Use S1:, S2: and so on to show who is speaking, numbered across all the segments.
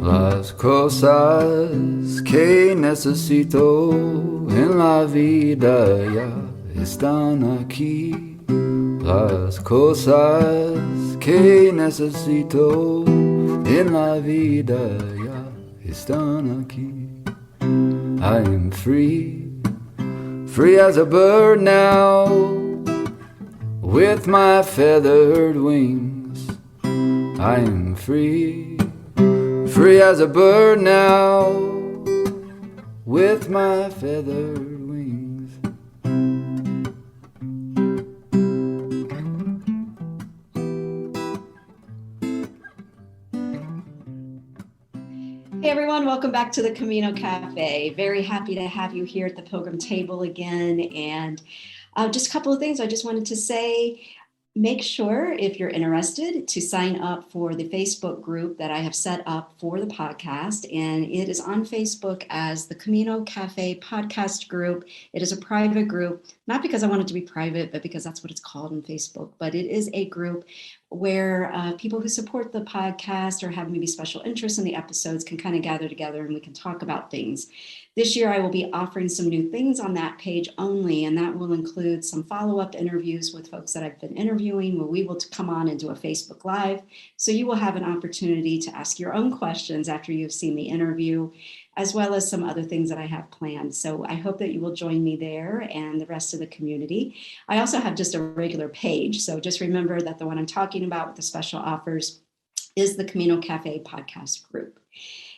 S1: Las cosas que necesito en la vida ya están aquí. Las cosas que necesito en la vida ya están aquí. I am free, free as a bird now, with my feathered wings. I am free, free as a bird now, with my feathered wings.
S2: Hey everyone, welcome back to the Camino Cafe. Very happy to have you here at the Pilgrim table again. And just a couple of things I just wanted to say. Make sure, if you're interested, to sign up for the Facebook group that I have set up for the podcast. And it is on Facebook as the Camino Cafe podcast group. It is a private group, not because I want it to be private, but because that's what it's called on Facebook. But it is a group where people who support the podcast or have maybe special interests in the episodes can kind of gather together and we can talk about things. This year, I will be offering some new things on that page only, and that will include some follow-up interviews with folks that I've been interviewing, where we will come on and do a Facebook Live. So you will have an opportunity to ask your own questions after you've seen the interview, as well as some other things that I have planned. So I hope that you will join me there and the rest of the community. I also have just a regular page. So just remember that the one I'm talking about with the special offers is the Camino Cafe podcast group.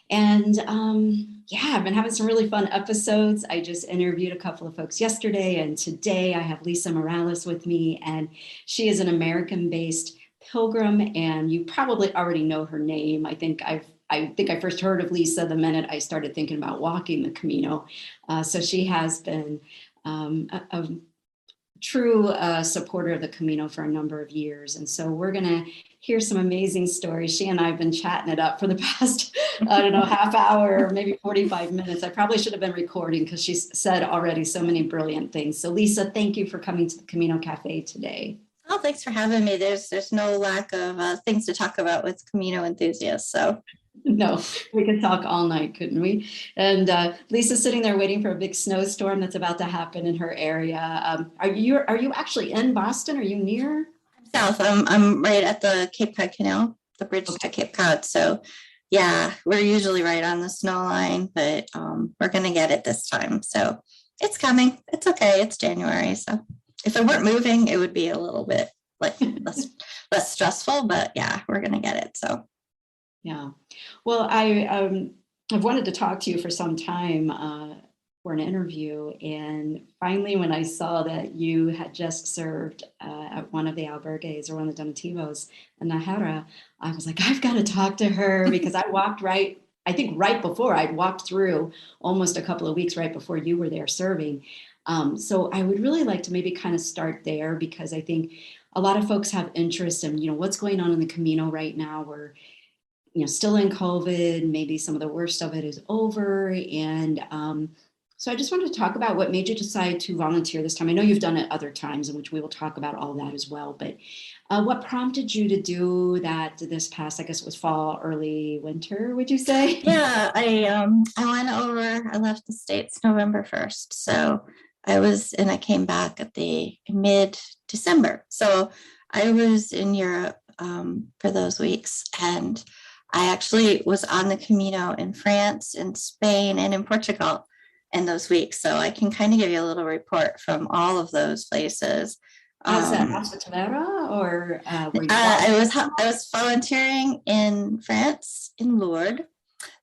S2: And I've been having some really fun episodes. I just interviewed a couple of folks yesterday, and today I have Lisa Morales with me, and she is an American-based pilgrim, and you probably already know her name. I think I first heard of Lisa the minute I started thinking about walking the Camino. So she has been a true supporter of the Camino for a number of years. And so we're going to hear some amazing stories. She and I have been chatting it up for the past, half hour, or maybe 45 minutes. I probably should have been recording because she's said already so many brilliant things. So Lisa, thank you for coming to the Camino Cafe today.
S3: Oh, thanks for having me. There's no lack of things to talk about with Camino enthusiasts. So
S2: no, we could talk all night, couldn't we? And Lisa's sitting there waiting for a big snowstorm that's about to happen in her area. Are you actually in Boston? Are you near?
S3: I'm south. I'm right at the Cape Cod Canal, the bridge to Cape Cod. So yeah, we're usually right on the snow line, but we're gonna get it this time. So it's coming. It's okay. It's January. So if it weren't moving, it would be a little bit like less stressful. But yeah, we're gonna get it. So.
S2: Yeah, well, I've wanted to talk to you for some time for an interview, and finally, when I saw that you had just served at one of the albergues or one of the donativos in Najera, I was like, I've got to talk to her because I walked right before I'd walked through almost a couple of weeks right before you were there serving. So I would really like to maybe kind of start there because I think a lot of folks have interest in, what's going on in the Camino right now. We're still in COVID, maybe some of the worst of it is over. And so I just wanted to talk about what made you decide to volunteer this time. I know you've done it other times, in which we will talk about all that as well. But what prompted you to do that this past, I guess it was fall, early winter, would you say?
S3: Yeah, I went over, I left the States November 1st. So I came back at the mid-December. So I was in Europe for those weeks, and I actually was on the Camino in France, in Spain, and in Portugal in those weeks. So I can kind of give you a little report from all of those places.
S2: Was that Terre or
S3: I was volunteering in France, in Lourdes.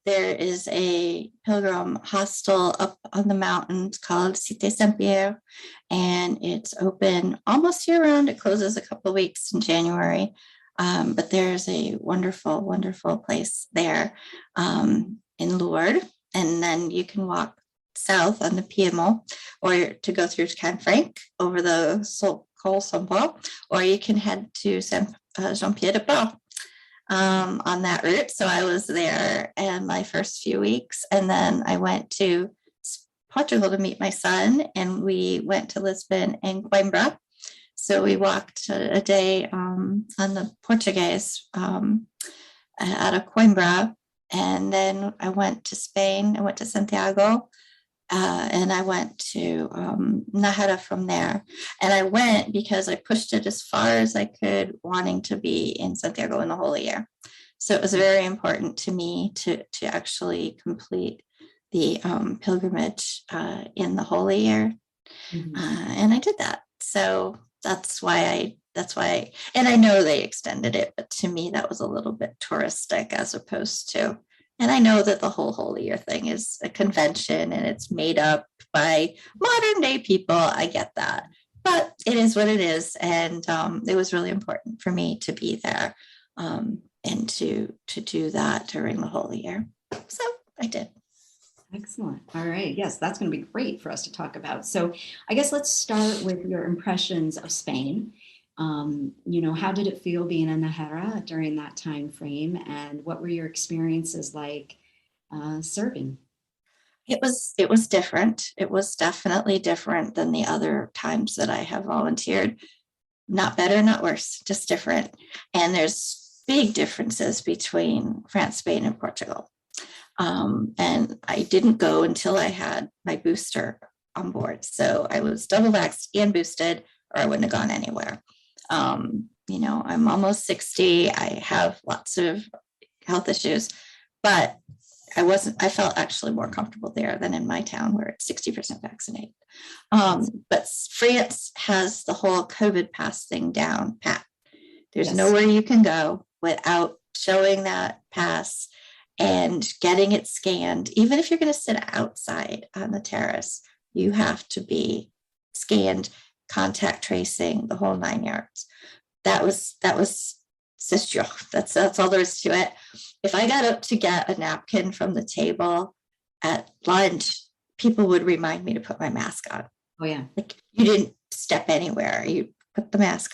S3: There is a pilgrim hostel up on the mountains called Cité Saint-Pierre, and it's open almost year round. It closes a couple of weeks in January. But there's a wonderful, wonderful place there in Lourdes. And then you can walk south on the Piedmont or to go through Canfranc over the Col Saint-Paul, or you can head to Saint-Jean-Pied-de-Port on that route. So I was there in my first few weeks. And then I went to Portugal to meet my son, and we went to Lisbon and Coimbra. So we walked a day on the Portuguese out of Coimbra. And then I went to Spain. I went to Santiago. And I went to Nájera from there. And I went because I pushed it as far as I could, wanting to be in Santiago in the Holy Year. So it was very important to me to actually complete the pilgrimage in the Holy Year. And I did that. So that's why, and I know they extended it, but to me, that was a little bit touristic as opposed to, and I know that the whole Holy Year thing is a convention and it's made up by modern day people. I get that, but it is what it is. And it was really important for me to be there and to do that during the Holy Year. So I did.
S2: Excellent. All right. Yes, that's going to be great for us to talk about. So I guess let's start with your impressions of Spain. How did it feel being in Nájera during that time frame, and what were your experiences like serving?
S3: It was different. It was definitely different than the other times that I have volunteered. Not better, not worse, just different. And there's big differences between France, Spain, and Portugal. And I didn't go until I had my booster on board. So I was double vaxxed and boosted, or I wouldn't have gone anywhere. I'm almost 60. I have lots of health issues, but I felt actually more comfortable there than in my town where it's 60% vaccinated. But France has the whole COVID pass thing down pat. There's nowhere you can go without showing that pass and getting it scanned. Even if you're going to sit outside on the terrace, you have to be scanned, contact tracing, the whole 9 yards. That was that's all there is to it. If I got up to get a napkin from the table at lunch, people would remind me to put my mask on.
S2: Oh yeah.
S3: Like, you didn't step anywhere, you put the mask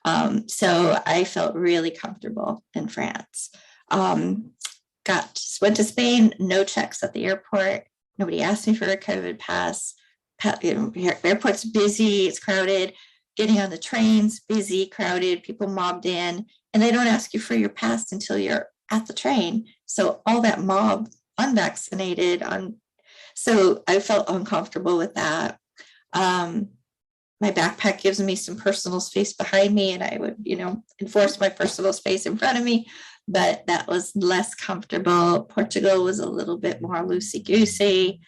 S3: on. So I felt really comfortable in France. Went to Spain, no checks at the airport. Nobody asked me for a COVID pass. Airport's busy, it's crowded. Getting on the trains, busy, crowded, people mobbed in, and they don't ask you for your pass until you're at the train. So all that mob, unvaccinated, so I felt uncomfortable with that. My backpack gives me some personal space behind me, and I would, enforce my personal space in front of me, but that was less comfortable. Portugal was a little bit more loosey-goosey,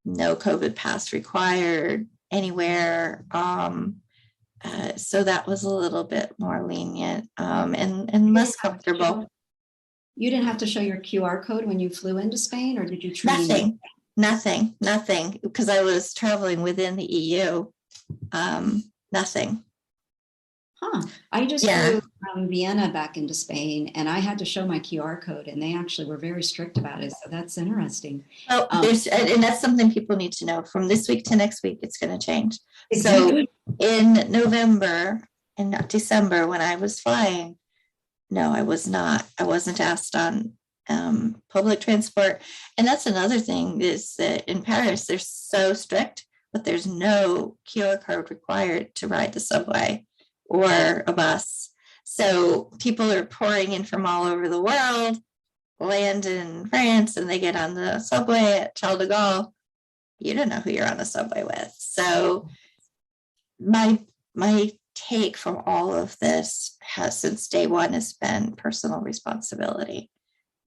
S3: no COVID pass required anywhere. So that was a little bit more lenient and less comfortable.
S2: You didn't have to show your QR code when you flew into Spain, or did you train?
S3: Nothing, because I was traveling within the EU. Nothing.
S2: I just flew from Vienna back into Spain, and I had to show my QR code, and they actually were very strict about it. So that's interesting.
S3: Oh, and that's something people need to know. From this week to next week, it's going to change.
S2: Exactly.
S3: So in November and December, when I was flying, no, I was not. I wasn't asked on public transport. And that's another thing, is that in Paris, they're so strict, but there's no QR code required to ride the subway or a bus. So people are pouring in from all over the world, land in France, and they get on the subway at Charles de Gaulle. You don't know who you're on the subway with. So my take from all of this has, since day one, has been personal responsibility.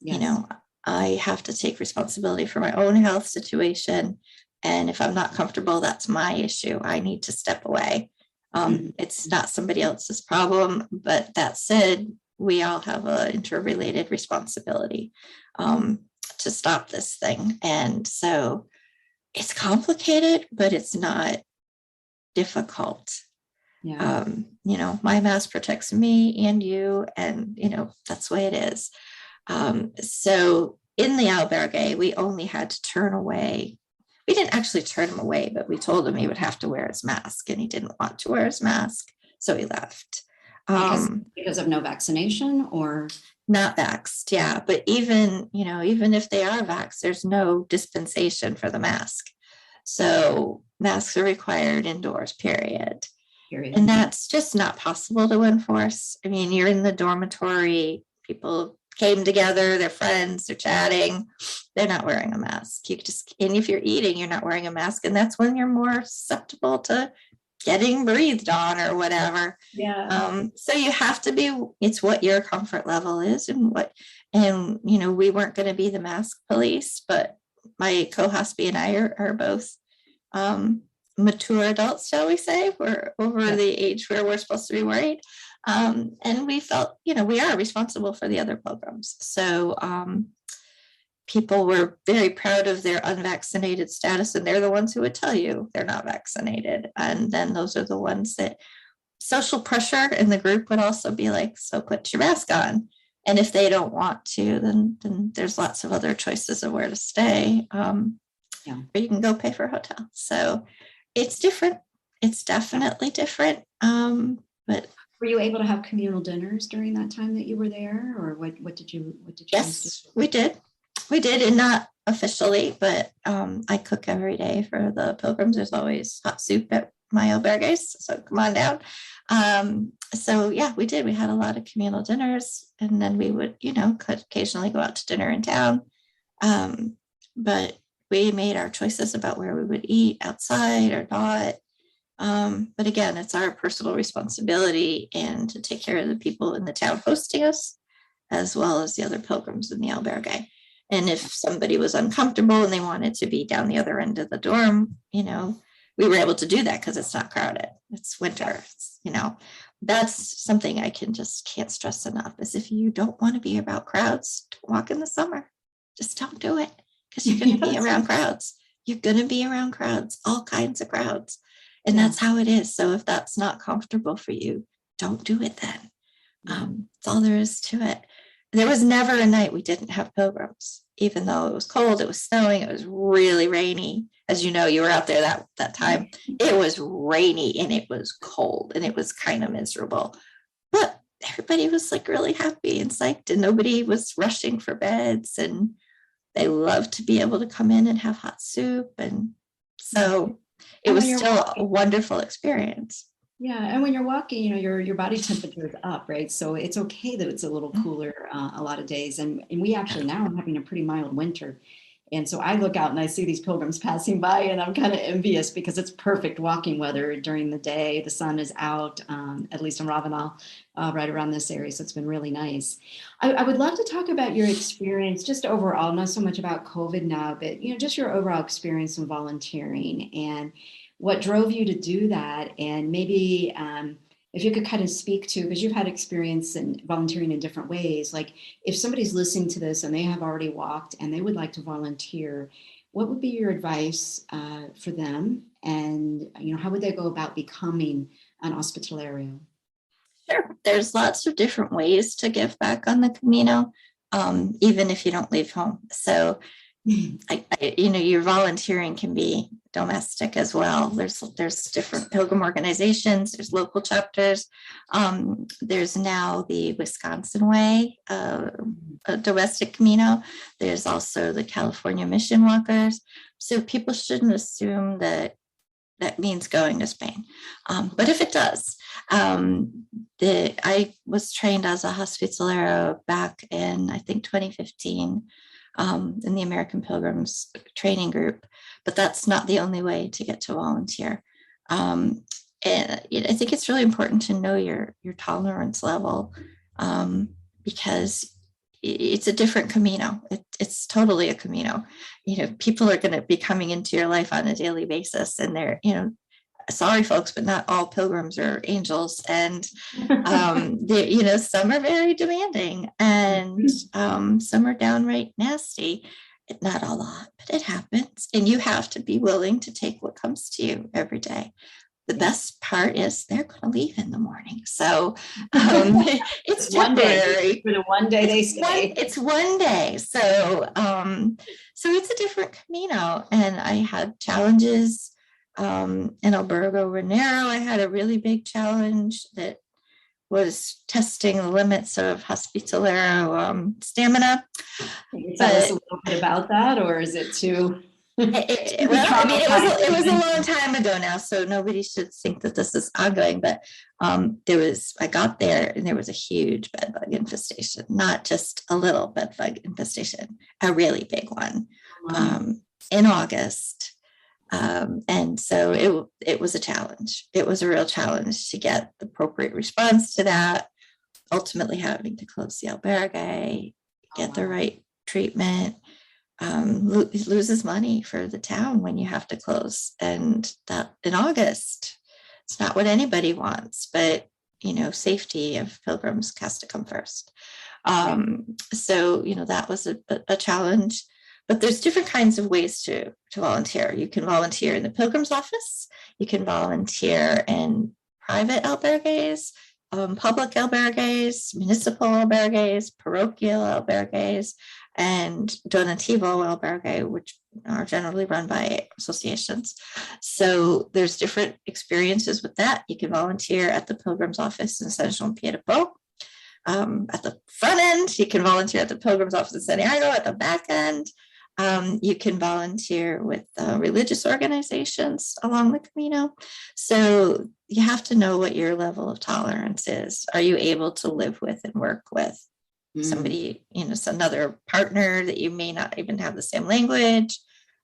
S2: Yes.
S3: I have to take responsibility for my own health situation. And if I'm not comfortable, that's my issue. I need to step away. It's not somebody else's problem. But that said, we all have an interrelated responsibility to stop this thing. And so it's complicated, but it's not difficult.
S2: Yeah.
S3: My mask protects me and you, and that's the way it is. So in the albergue, we only had to turn away. We didn't actually turn him away, but we told him he would have to wear his mask, and he didn't want to wear his mask, so he left.
S2: Because of no vaccination, or
S3: not vaxxed, yeah. But even if they are vaxxed, there's no dispensation for the mask. So masks are required indoors, period. And that's just not possible to enforce. I mean, you're in the dormitory, people came together, they're friends, they're chatting, they're not wearing a mask. And if you're eating, you're not wearing a mask. And that's when you're more susceptible to getting breathed on or whatever.
S2: Yeah.
S3: So you have to be, it's what your comfort level is and we weren't going to be the mask police, but my co-hospi and I are both mature adults, shall we say. We're over the age where we're supposed to be worried. And we felt, we are responsible for the other pilgrims. So people were very proud of their unvaccinated status, and they're the ones who would tell you they're not vaccinated. And then those are the ones that social pressure in the group would also be like, so put your mask on. And if they don't want to, then there's lots of other choices of where to stay. Or you can go pay for a hotel. So it's different. It's definitely different. But
S2: were you able to have communal dinners during that time that you were there, or what did you
S3: yes, do? We did, and not officially, but I cook every day for the pilgrims. There's always hot soup at my albergues, so come on down. So yeah, we did. We had a lot of communal dinners, and then we would, could occasionally go out to dinner in town. But we made our choices about where we would eat, outside or not. But again, it's our personal responsibility and to take care of the people in the town hosting us, as well as the other pilgrims in the albergue. And if somebody was uncomfortable and they wanted to be down the other end of the dorm, we were able to do that because it's not crowded. It's winter, that's something I can't stress enough, is if you don't want to be around crowds, don't walk in the summer. Just don't do it, because you're going to be around crowds. You're going to be around crowds, all kinds of crowds. And that's how it is. So if that's not comfortable for you, don't do it then. That's all there is to it. There was never a night we didn't have pilgrims, even though it was cold, it was snowing, it was really rainy. As you know, you were out there that time. It was rainy and it was cold and it was kind of miserable. But everybody was like really happy and psyched, and nobody was rushing for beds, and they loved to be able to come in and have hot soup. And so it was still a wonderful experience.
S2: Yeah, and when you're walking, your body temperature is up, right? So it's okay that it's a little cooler a lot of days. And we actually now are having a pretty mild winter. And so I look out and I see these pilgrims passing by, and I'm kind of envious because it's perfect walking weather during the day. The sun is out, at least in Ravenel, right around this area. So it's been really nice. I would love to talk about your experience just overall, not so much about COVID now, but just your overall experience in volunteering and what drove you to do that. And maybe if you could kind of speak to, because you've had experience in volunteering in different ways, like if somebody's listening to this and they have already walked and they would like to volunteer, what would be your advice for them? And, how would they go about becoming an hospitalario?
S3: Sure. There's lots of different ways to give back on the Camino, even if you don't leave home. So, your volunteering can be domestic as well. There's different pilgrim organizations. There's local chapters. There's now the Wisconsin Way, a domestic Camino. There's also the California Mission Walkers. So people shouldn't assume that means going to Spain. But if it does, I was trained as a hospitalero back in, I think, 2015. In the American Pilgrims training group, but that's not the only way to get to volunteer. And I think it's really important to know your tolerance level, because it's a different Camino. It's totally a Camino. People are going to be coming into your life on a daily basis, and they're, sorry folks, but not all pilgrims are angels. And, some are very demanding, and some are downright nasty. Not a lot, but it happens. And you have to be willing to take what comes to you every day. The best part is they're going to leave in the morning. So it's temporary.
S2: For the one day they stay.
S3: It's one day. So it's a different Camino. And I had challenges. In Albergue Renero, I had a really big challenge that was testing the limits of hospitalero stamina.
S2: Can you tell us a little bit about that, or is it too?
S3: It was a long time ago now, so nobody should think that this is ongoing. But I got there and there was a huge bed bug infestation, not just a little bed bug infestation, a really big one in August. And so it was a challenge. It was a real challenge to get the appropriate response to that. Ultimately, having to close the albergue, get the right treatment. It loses money for the town when you have to close, and that in August, it's not what anybody wants, but safety of pilgrims has to come first. So that was a challenge, but there's different kinds of ways to volunteer. You can volunteer in the pilgrim's office, you can volunteer in private albergues, public albergues, municipal albergues, parochial albergues, and donativo albergue, which are generally run by associations. So there's different experiences with that. You can volunteer at the Pilgrim's office in San Jean Pied de Port. At the front end, you can volunteer at the Pilgrim's office in Santiago. At the back end, you can volunteer with religious organizations along the Camino. So you have to know what your level of tolerance is. Are you able to live with and work with somebody, another partner that you may not even have the same language?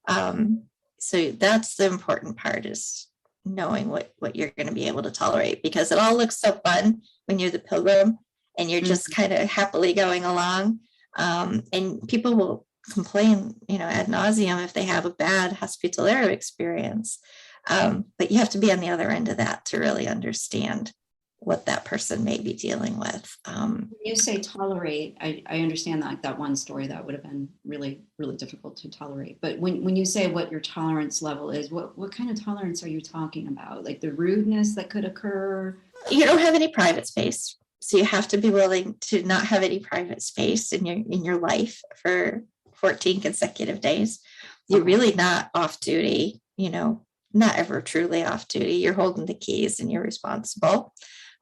S3: So that's the important part, is knowing what you're going to be able to tolerate, because it all looks so fun when you're the pilgrim and you're just kind of happily going along. And people will complain, ad nauseum if they have a bad hospitalario experience. But you have to be on the other end of that to really understand what that person may be dealing with.
S2: When you say tolerate, I understand that one story that would have been really, really difficult to tolerate. But when you say what your tolerance level is, what kind of tolerance are you talking about? Like the rudeness that could occur?
S3: You don't have any private space, so you have to be willing to not have any private space in your life for 14 consecutive days. You're really not off duty, not ever truly off duty. You're holding the keys and you're responsible.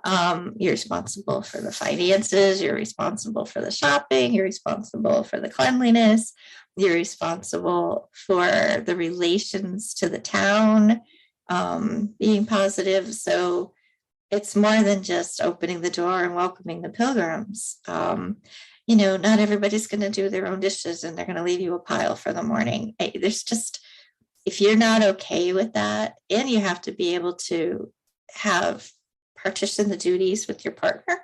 S3: You're responsible for the finances, you're responsible for the shopping, you're responsible for the cleanliness, you're responsible for the relations to the town, being positive. So it's more than just opening the door and welcoming the pilgrims. Not everybody's going to do their own dishes and they're going to leave you a pile for the morning. There's just, if you're not okay with that, and you have to be able to partition the duties with your partner.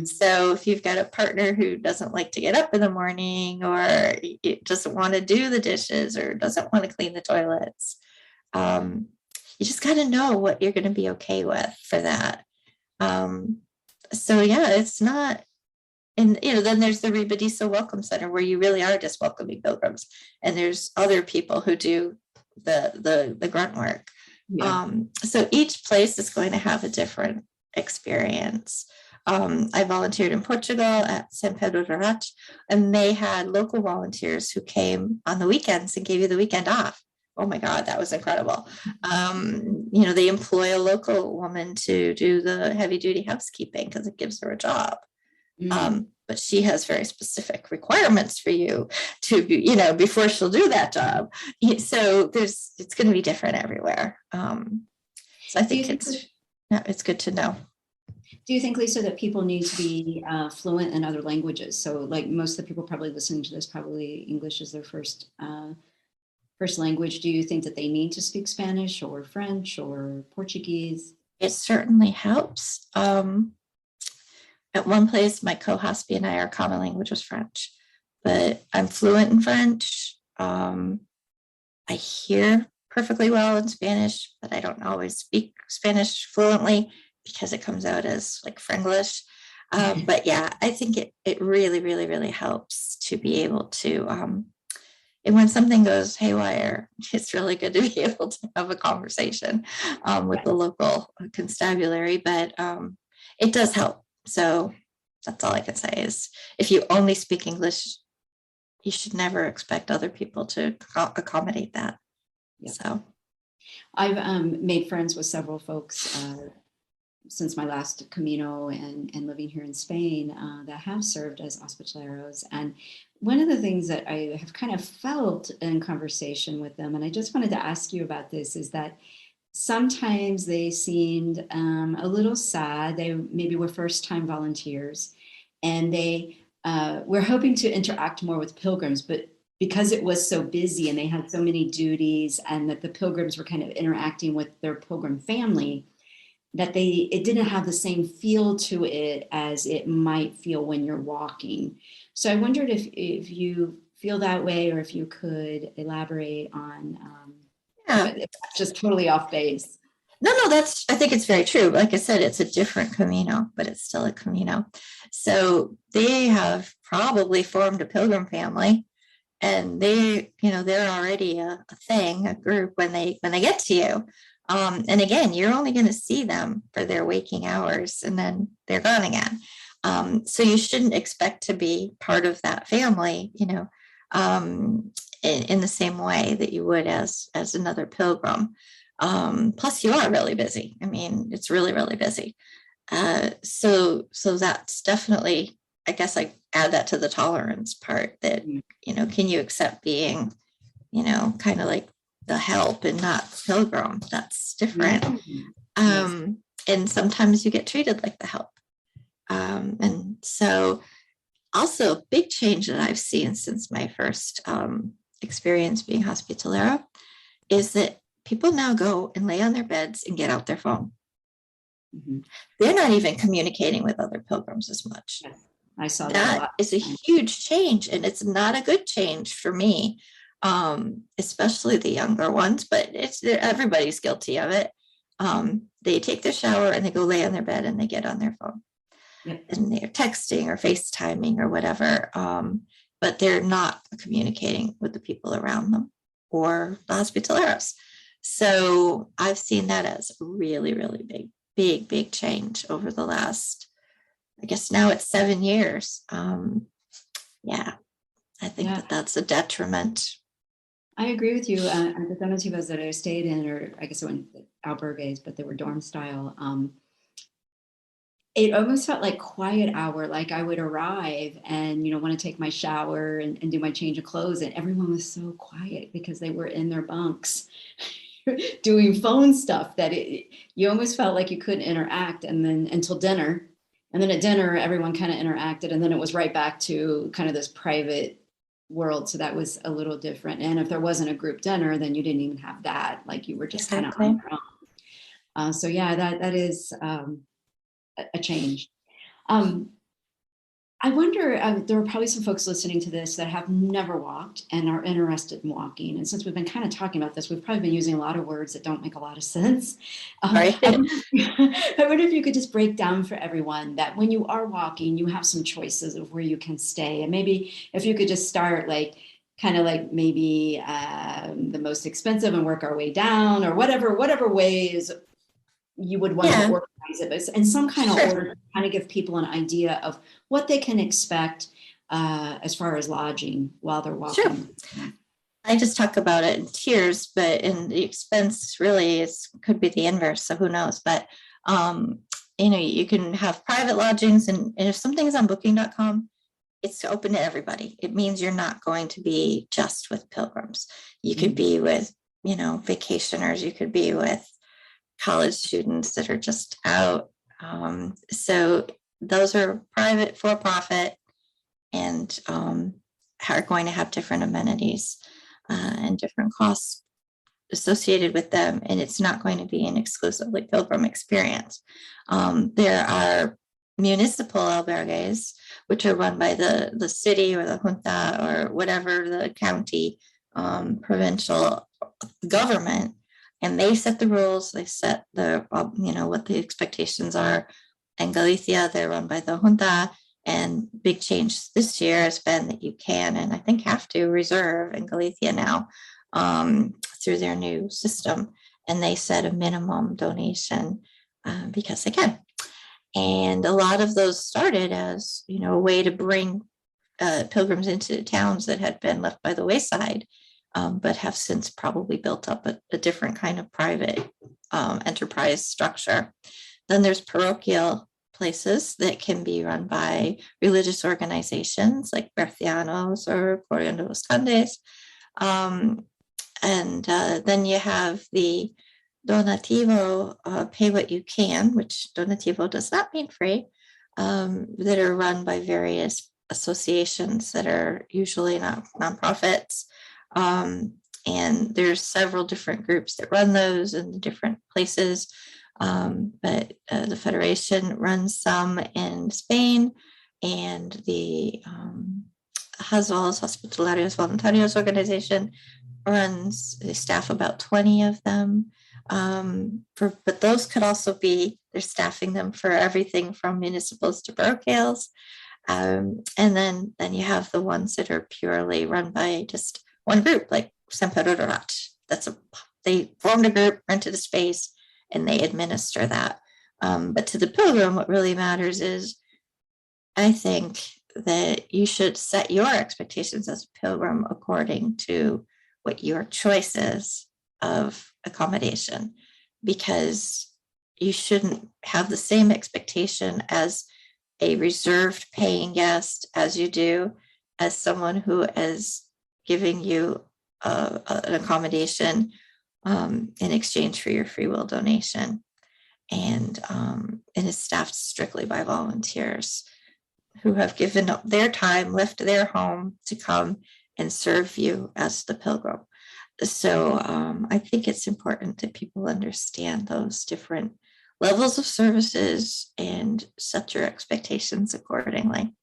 S3: So if you've got a partner who doesn't like to get up in the morning, or doesn't want to do the dishes, or doesn't want to clean the toilets, you just got to know what you're going to be okay with for that. So yeah, it's not. And then there's the Rebadiso Welcome Center, where you really are just welcoming pilgrims, and there's other people who do the grunt work. Yeah. So each place is going to have a different experience. I volunteered in Portugal at San Pedro de Roch, and they had local volunteers who came on the weekends and gave you the weekend off. Oh my God, that was incredible. They employ a local woman to do the heavy duty housekeeping because it gives her a job. But she has very specific requirements for you to be, before she'll do that job. So it's going to be different everywhere. So I think it's good to know.
S2: Do you think, Lisa, that people need to be fluent in other languages? So like most of the people probably listening to this, probably English is their first language. Do you think that they need to speak Spanish or French or Portuguese?
S3: It certainly helps. At one place, my co-hospi and I, our common language was French, but I'm fluent in French. I hear perfectly well in Spanish, but I don't always speak Spanish fluently because it comes out as like Franglish. But yeah, I think it really, really, really helps to be able to, and when something goes haywire, it's really good to be able to have a conversation with the local constabulary, but it does help. So that's all I can say is, if you only speak English, you should never expect other people to accommodate that. Yep. So
S2: I've made friends with several folks since my last Camino and living here in Spain that have served as hospitaleros. And one of the things that I have kind of felt in conversation with them, and I just wanted to ask you about this, is that sometimes they seemed a little sad. They maybe were first-time volunteers, and they were hoping to interact more with pilgrims, but because it was so busy and they had so many duties, and that the pilgrims were kind of interacting with their pilgrim family, that it didn't have the same feel to it as it might feel when you're walking. So I wondered if you feel that way, or if you could elaborate on if that's just totally off base.
S3: No, I think it's very true. Like I said, it's a different Camino, but it's still a Camino. So they have probably formed a pilgrim family, and they're already a thing, a group when they get to you. And again, you're only going to see them for their waking hours, and then they're gone again. So you shouldn't expect to be part of that family, in the same way that you would as another pilgrim. Plus, you are really busy. I mean, it's really, really busy. So that's definitely, I guess, I add that to the tolerance part. That can you accept being, kind of like the help and not pilgrim? That's different. And sometimes you get treated like the help. And so also a big change that I've seen since my first experience being hospitalero is that people now go and lay on their beds and get out their phone. Mm-hmm. They're not even communicating with other pilgrims as much.
S2: Yes, I saw
S3: that is a huge change, and it's not a good change for me, especially the younger ones, but everybody's guilty of it. They take their shower and they go lay on their bed and they get on their phone. Yep. And they're texting or FaceTiming or whatever, but they're not communicating with the people around them or the hospitaleros. So I've seen that as a really, really big change over the last, I guess now it's 7 years. I think that's a detriment.
S2: I agree with you. At the donativas that I stayed in, or I guess it went albergues, but they were dorm style. It almost felt like quiet hour. Like I would arrive and, want to take my shower and do my change of clothes. And everyone was so quiet because they were in their bunks doing phone stuff that you almost felt like you couldn't interact. And then until dinner. And then at dinner, everyone kind of interacted. And then it was right back to kind of this private world. So that was a little different. And if there wasn't a group dinner, then you didn't even have that. Like you were just kind of on your own. So yeah, that is a change. I wonder, there are probably some folks listening to this that have never walked and are interested in walking. And since we've been kind of talking about this, we've probably been using a lot of words that don't make a lot of sense. Right. I wonder if you could just break down for everyone that when you are walking, you have some choices of where you can stay. And maybe if you could just start maybe the most expensive and work our way down, or whatever ways you would want to organize it, but in some kind of order to kind of give people an idea of what they can expect as far as lodging while they're walking.
S3: Sure. I just talk about it in tiers, but in the expense really could be the inverse. So who knows? But you can have private lodgings, and if something is on booking.com, it's open to everybody. It means you're not going to be just with pilgrims. You could be with, vacationers. You could be with college students that are just out. So those are private, for-profit, and are going to have different amenities and different costs associated with them. And it's not going to be an exclusively pilgrim experience. There are municipal albergues, which are run by the city or the junta or whatever, the county, provincial government. And they set the rules, they set the, what the expectations are. In Galicia, they're run by the junta. And big change this year has been that you can, and I think have to, reserve in Galicia now through their new system. And they set a minimum donation because they can. And a lot of those started as, a way to bring pilgrims into towns that had been left by the wayside. But have since probably built up a different kind of private enterprise structure. Then there's parochial places that can be run by religious organizations like Bercianos or Corriendo de los Condes. Then you have the donativo, pay what you can, which donativo does not mean free, that are run by various associations that are usually not nonprofits. And there's several different groups that run those in the different places. But the Federation runs some in Spain, and the Hazals, Hospitalarios Voluntarios organization, runs, they staff about 20 of them. But those could also be, they're staffing them for everything from municipals to parochials. And then you have the ones that are purely run by just one group, like San Pedro de Rat. They formed a group, rented a space, and they administer that. But to the pilgrim, what really matters is, I think that you should set your expectations as a pilgrim according to what your choice is of accommodation, because you shouldn't have the same expectation as a reserved paying guest as you do as someone who is giving you an accommodation in exchange for your free will donation, and is staffed strictly by volunteers who have given up their time, left their home to come and serve you as the pilgrim. So I think it's important that people understand those different levels of services and set your expectations accordingly.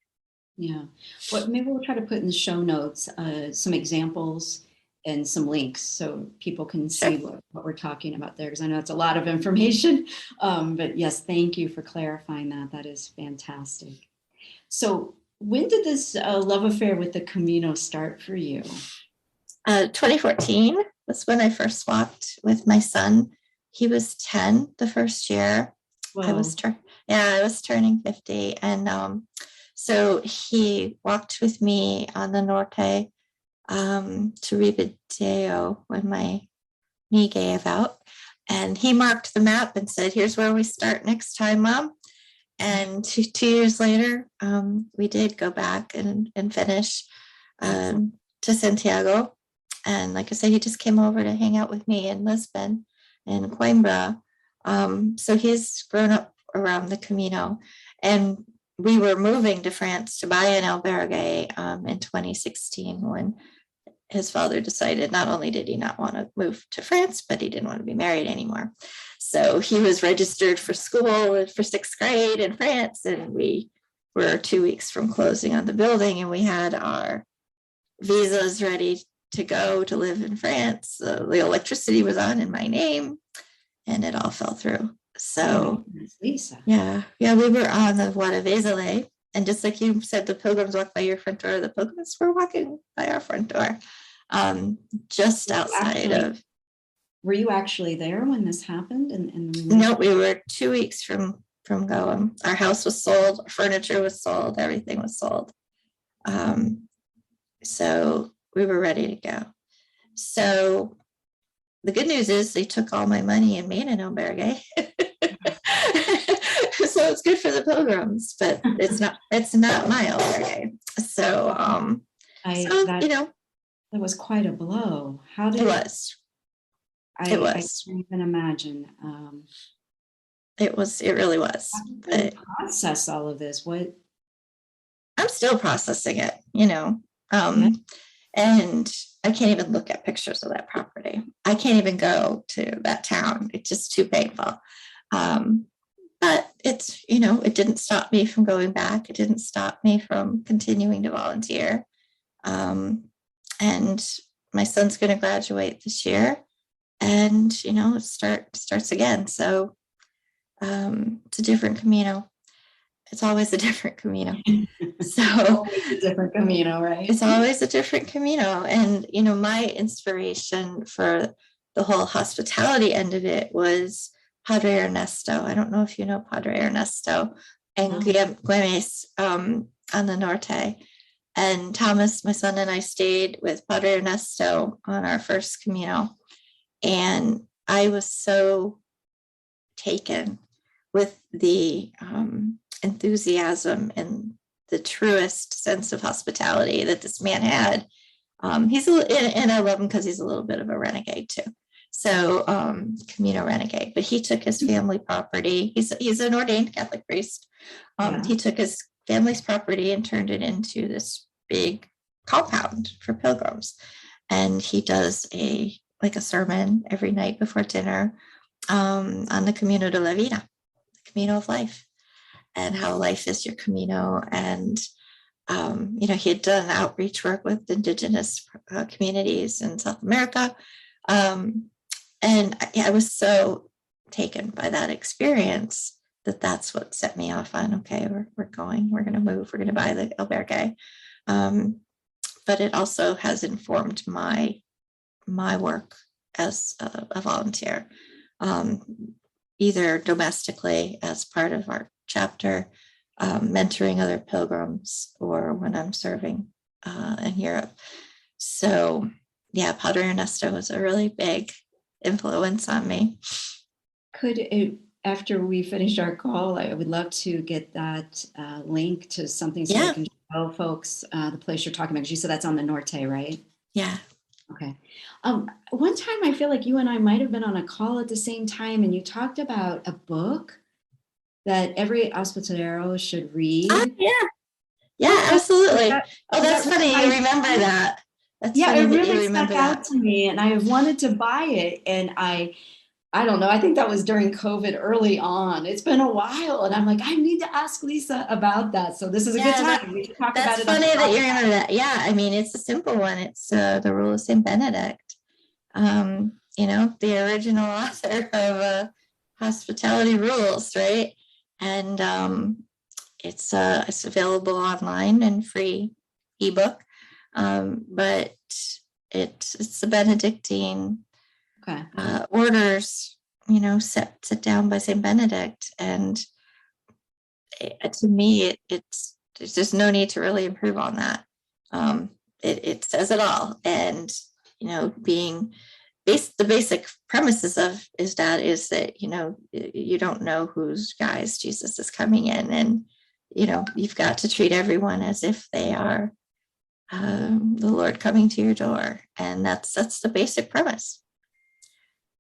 S2: Yeah. Well, maybe we'll try to put in the show notes some examples and some links so people can see what we're talking about there, because I know it's a lot of information. But yes, thank you for clarifying that. That is fantastic. So when did this love affair with the Camino start for you?
S3: 2014 was when I first walked with my son. He was 10 the first year. Whoa. I was turning 50. And so he walked with me on the Norte to Ribadeo when my knee gave out. And he marked the map and said, "Here's where we start next time, Mom." And 2 years later, we did go back and finish to Santiago. And like I said, he just came over to hang out with me in Lisbon and Coimbra. So he's grown up around the Camino. And we were moving to France to buy an albergue in 2016 when his father decided not only did he not want to move to France, but he didn't want to be married anymore. So he was registered for school for 6th grade in France, and we were 2 weeks from closing on the building, and we had our visas ready to go to live in France. The electricity was on in my name, and it all fell through. So
S2: Lisa.
S3: Yeah, we were on the Voie de Vézelay, and just like you said, the pilgrims walk by your front door. The pilgrims were walking by our front door, just outside of.
S2: Were you actually there when this happened?
S3: No, we were 2 weeks from going. Our house was sold, our furniture was sold, everything was sold. So we were ready to go. So the good news is they took all my money and made an albergue. So it's good for the pilgrims, but it's not my albergue. So that
S2: was quite a blow. How did
S3: it was?
S2: I can't even imagine.
S3: It really was.
S2: How did you process all of this? What?
S3: I'm still processing it, and I can't even look at pictures of that property. I can't even go to that town. It's just too painful. But it's, it didn't stop me from going back. It didn't stop me from continuing to volunteer. And my son's going to graduate this year, and, it starts again. So it's a different Camino. It's always a different Camino. So
S2: always a different Camino, right?
S3: It's always a different Camino. And, my inspiration for the whole hospitality end of it was Padre Ernesto. I don't know if you know Padre Ernesto and Güemes on the Norte. And Thomas, my son, and I stayed with Padre Ernesto on our first Camino. And I was so taken with the enthusiasm and the truest sense of hospitality that this man had. He's and I love him because he's a little bit of a renegade too. So Camino renegade, but he took his family property. He's an ordained Catholic priest. He took his family's property and turned it into this big compound for pilgrims. And he does a sermon every night before dinner on the Camino de la Vida, the Camino of life, and how life is your Camino. And he had done outreach work with indigenous communities in South America. And I was so taken by that experience that's what set me off on, okay, we're going to move, we're going to buy the albergue. But it also has informed my work as a volunteer, either domestically as part of our chapter, mentoring other pilgrims, or when I'm serving in Europe. So yeah, Padre Ernesto was a really big influence on me.
S2: After we finish our call, I would love to get that link to something so I can show folks the place you're talking about, because you said that's on the Norte, right?
S3: Yeah.
S2: Okay. One time I feel like you and I might have been on a call at the same time, and you talked about a book that every hospitalero should read.
S3: Yeah, absolutely. That's funny. You remember that.
S2: It really stuck out to me, and I have wanted to buy it, and I don't know. I think that was during COVID early on. It's been a while, and I'm like, I need to ask Lisa about that. So this is a good time. We can talk about it.
S3: That's funny that you remember that. Yeah, I mean, it's a simple one. It's the Rule of Saint Benedict. The original author of Hospitality Rules, right? And it's available online and free ebook. But it's the Benedictine orders, set down by Saint Benedict, and to me, there's just no need to really improve on that. It says it all, and being the basic premises is that you don't know whose guise Jesus is coming in, and you've got to treat everyone as if they are the Lord coming to your door, and that's the basic premise.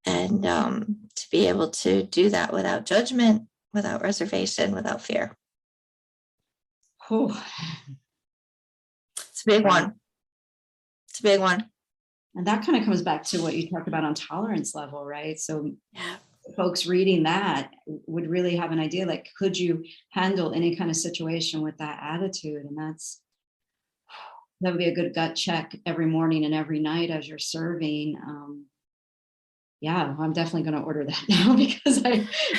S3: And to be able to do that without judgment, without reservation, without fear.
S2: Oh,
S3: it's a big one. It's a big one.
S2: And that kind of comes back to what you talked about on tolerance level, right? So folks reading that would really have an idea, like, could you handle any kind of situation with that attitude? And that would be a good gut check every morning and every night as you're serving. I'm definitely going to order that now, because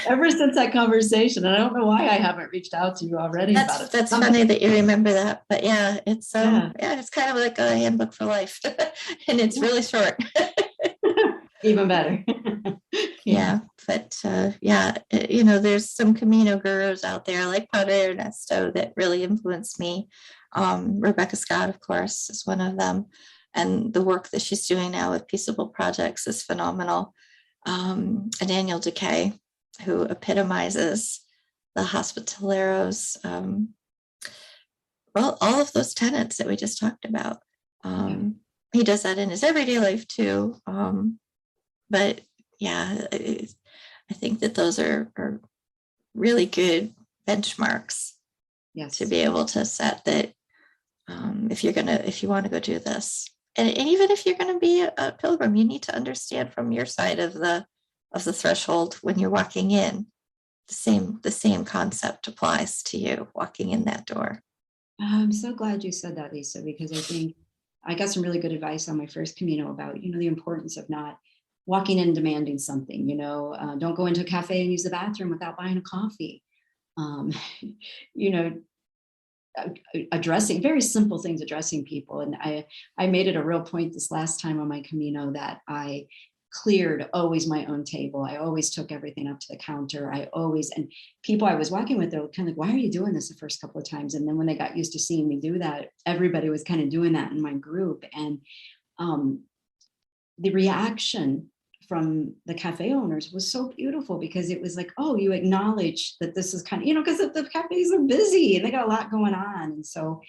S2: ever since that conversation, and I don't know why I haven't reached out to you already about it.
S3: That's funny that you remember that, but it's it's kind of like a handbook for life, and it's really short.
S2: Even better.
S3: There's some Camino gurus out there like Padre Ernesto that really influenced me. Rebecca Scott, of course, is one of them. And the work that she's doing now with Peaceable Projects is phenomenal. And Daniel Decay, who epitomizes the hospitaleros, all of those tenets that we just talked about. He does that in his everyday life too. But I think that those are really good benchmarks to be able to set that. If you want to go do this, and even if you're going to be a pilgrim, you need to understand from your side of the threshold when you're walking in, the same concept applies to you walking in that door.
S2: I'm so glad you said that, Lisa, because I think I got some really good advice on my first Camino about the importance of not walking in demanding something. Don't go into a cafe and use the bathroom without buying a coffee. Addressing very simple things, addressing people. And I made it a real point this last time on my Camino that I cleared always my own table. I always took everything up to the counter. And people I was walking with, they were kind of like, why are you doing this the first couple of times? And then when they got used to seeing me do that, everybody was kind of doing that in my group. And the reaction from the cafe owners was so beautiful, because it was like, oh, you acknowledge that this is kind of, because the cafes are busy and they got a lot going on. And so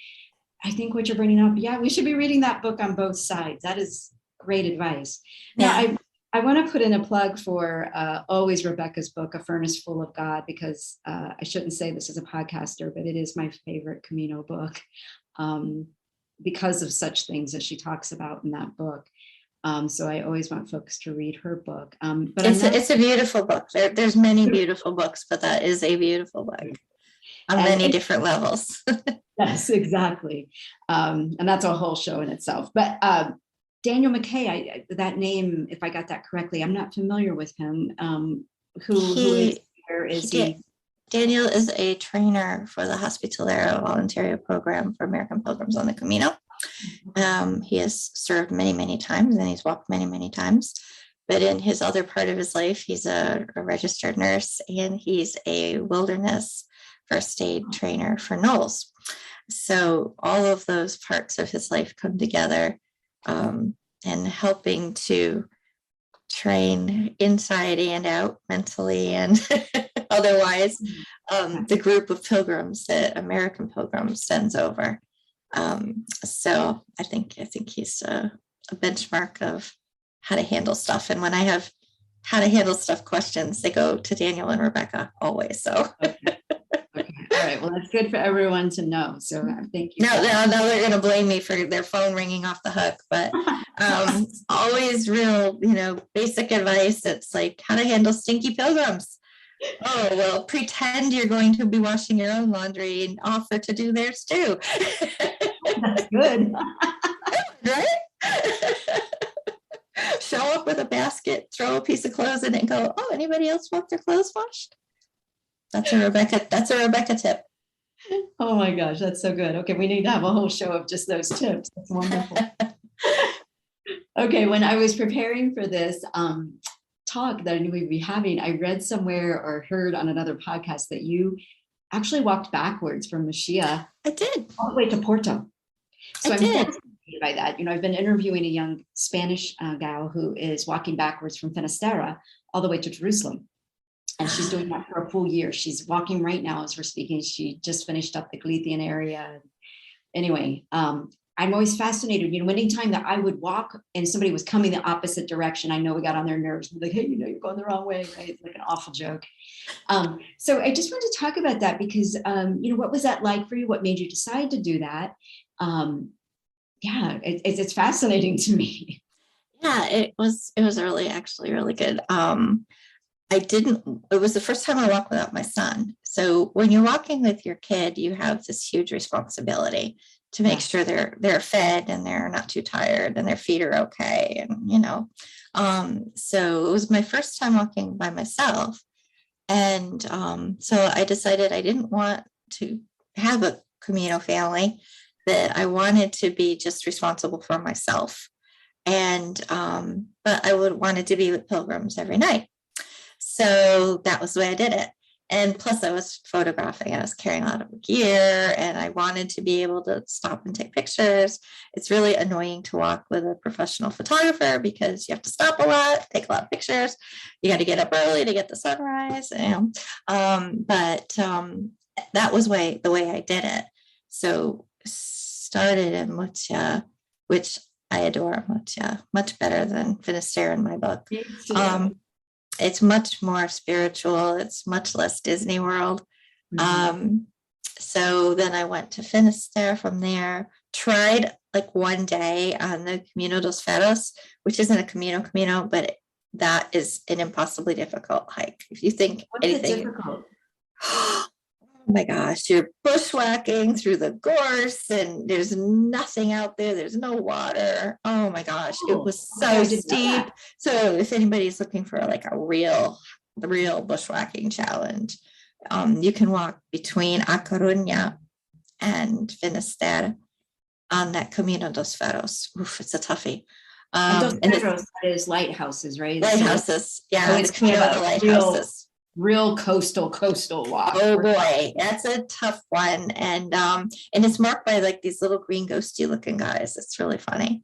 S2: I think what you're bringing up, yeah, we should be reading that book on both sides. That is great advice.
S3: Yeah.
S2: Now, I want to put in a plug for always Rebecca's book, A Furnace Full of God, because I shouldn't say this as a podcaster, but it is my favorite Camino book, because of such things that she talks about in that book. So I always want folks to read her book. But
S3: it's a beautiful book. There's many beautiful books, but that is a beautiful book on many different levels.
S2: Yes, exactly. And that's a whole show in itself. But Daniel McKay, that name, if I got that correctly, I'm not familiar with him. Where is he?
S3: Daniel is a trainer for the Hospitalero Voluntario program for American Pilgrims on the Camino. He has served many, many times, and he's walked many, many times. But in his other part of his life, he's a registered nurse, and he's a wilderness first aid trainer for NOLS. So all of those parts of his life come together, and helping to train inside and out, mentally and otherwise, the group of pilgrims that American Pilgrims sends over. So I think he's a benchmark of how to handle stuff. And when I have how to handle stuff questions, they go to Daniel and Rebecca always. So.
S2: Okay. All right. Well, that's good for everyone to know. So thank you.
S3: Now they're going to blame me for their phone ringing off the hook, but always real, basic advice. It's like how to handle stinky pilgrims. Oh, well, pretend you're going to be washing your own laundry and offer to do theirs too.
S2: That's good.
S3: Right? Show up with a basket, throw a piece of clothes in it and go, oh, anybody else want their clothes washed? That's a Rebecca tip.
S2: Oh my gosh, that's so good. Okay, we need to have a whole show of just those tips. That's wonderful. Okay, when I was preparing for this talk that I knew we'd be having, I read somewhere or heard on another podcast that you actually walked backwards from Muxia.
S3: I did.
S2: All the way to Porto. So
S3: I
S2: I'm
S3: did.
S2: fascinated by that. I've been interviewing a young Spanish gal who is walking backwards from Finisterre all the way to Jerusalem. And she's doing that for a full year. She's walking right now as we're speaking. She just finished up the Galician area. Anyway, I'm always fascinated. Anytime that I would walk and somebody was coming the opposite direction, I know we got on their nerves. Like, hey, you're going the wrong way, right? It's like an awful joke. So I just wanted to talk about that because, what was that like for you? What made you decide to do that? It's fascinating to me.
S3: Yeah, it was actually really good. It was the first time I walked without my son. So when you're walking with your kid, you have this huge responsibility to make sure they're fed and they're not too tired and their feet are okay. And, so it was my first time walking by myself. And so I decided I didn't want to have a Camino family, that I wanted to be just responsible for myself. And, but I wanted to be with pilgrims every night. So that was the way I did it. And plus I was photographing, I was carrying a lot of gear and I wanted to be able to stop and take pictures. It's really annoying to walk with a professional photographer because you have to stop a lot, take a lot of pictures. You got to get up early to get the sunrise. But that was the way I did it. So started in Muxia, which I adore Muxia, much better than Finisterre in my book. It's much more spiritual. It's much less Disney World. Mm-hmm. So then I went to Finisterre from there, tried like one day on the Camino dos Ferros, which isn't a Camino, but that is an impossibly difficult hike. If you think anything.
S2: Difficult?
S3: Oh my gosh, you're bushwhacking through the gorse and there's nothing out there. There's no water. Oh my gosh, it was so steep. So if anybody's looking for like the real bushwhacking challenge, you can walk between A Coruña and Finisterre on that Camino dos Ferros. Oof, it's a toughie.
S2: Dos Ferros is lighthouses, right?
S3: Lighthouses, yeah. So it's Camino of the lighthouses.
S2: Real coastal walk.
S3: Oh boy, that's a tough one. And it's marked by like these little green ghosty looking guys. It's really funny.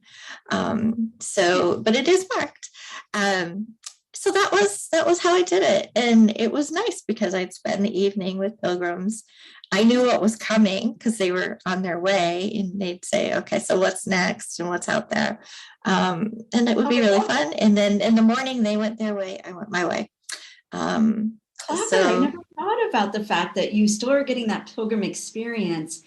S3: But it is marked. So that was how I did it. And it was nice because I'd spend the evening with pilgrims. I knew what was coming because they were on their way, and they'd say, okay, so what's next and what's out there? And it would be really fun. And then in the morning they went their way, I went my way.
S2: I never thought about the fact that you still are getting that pilgrim experience,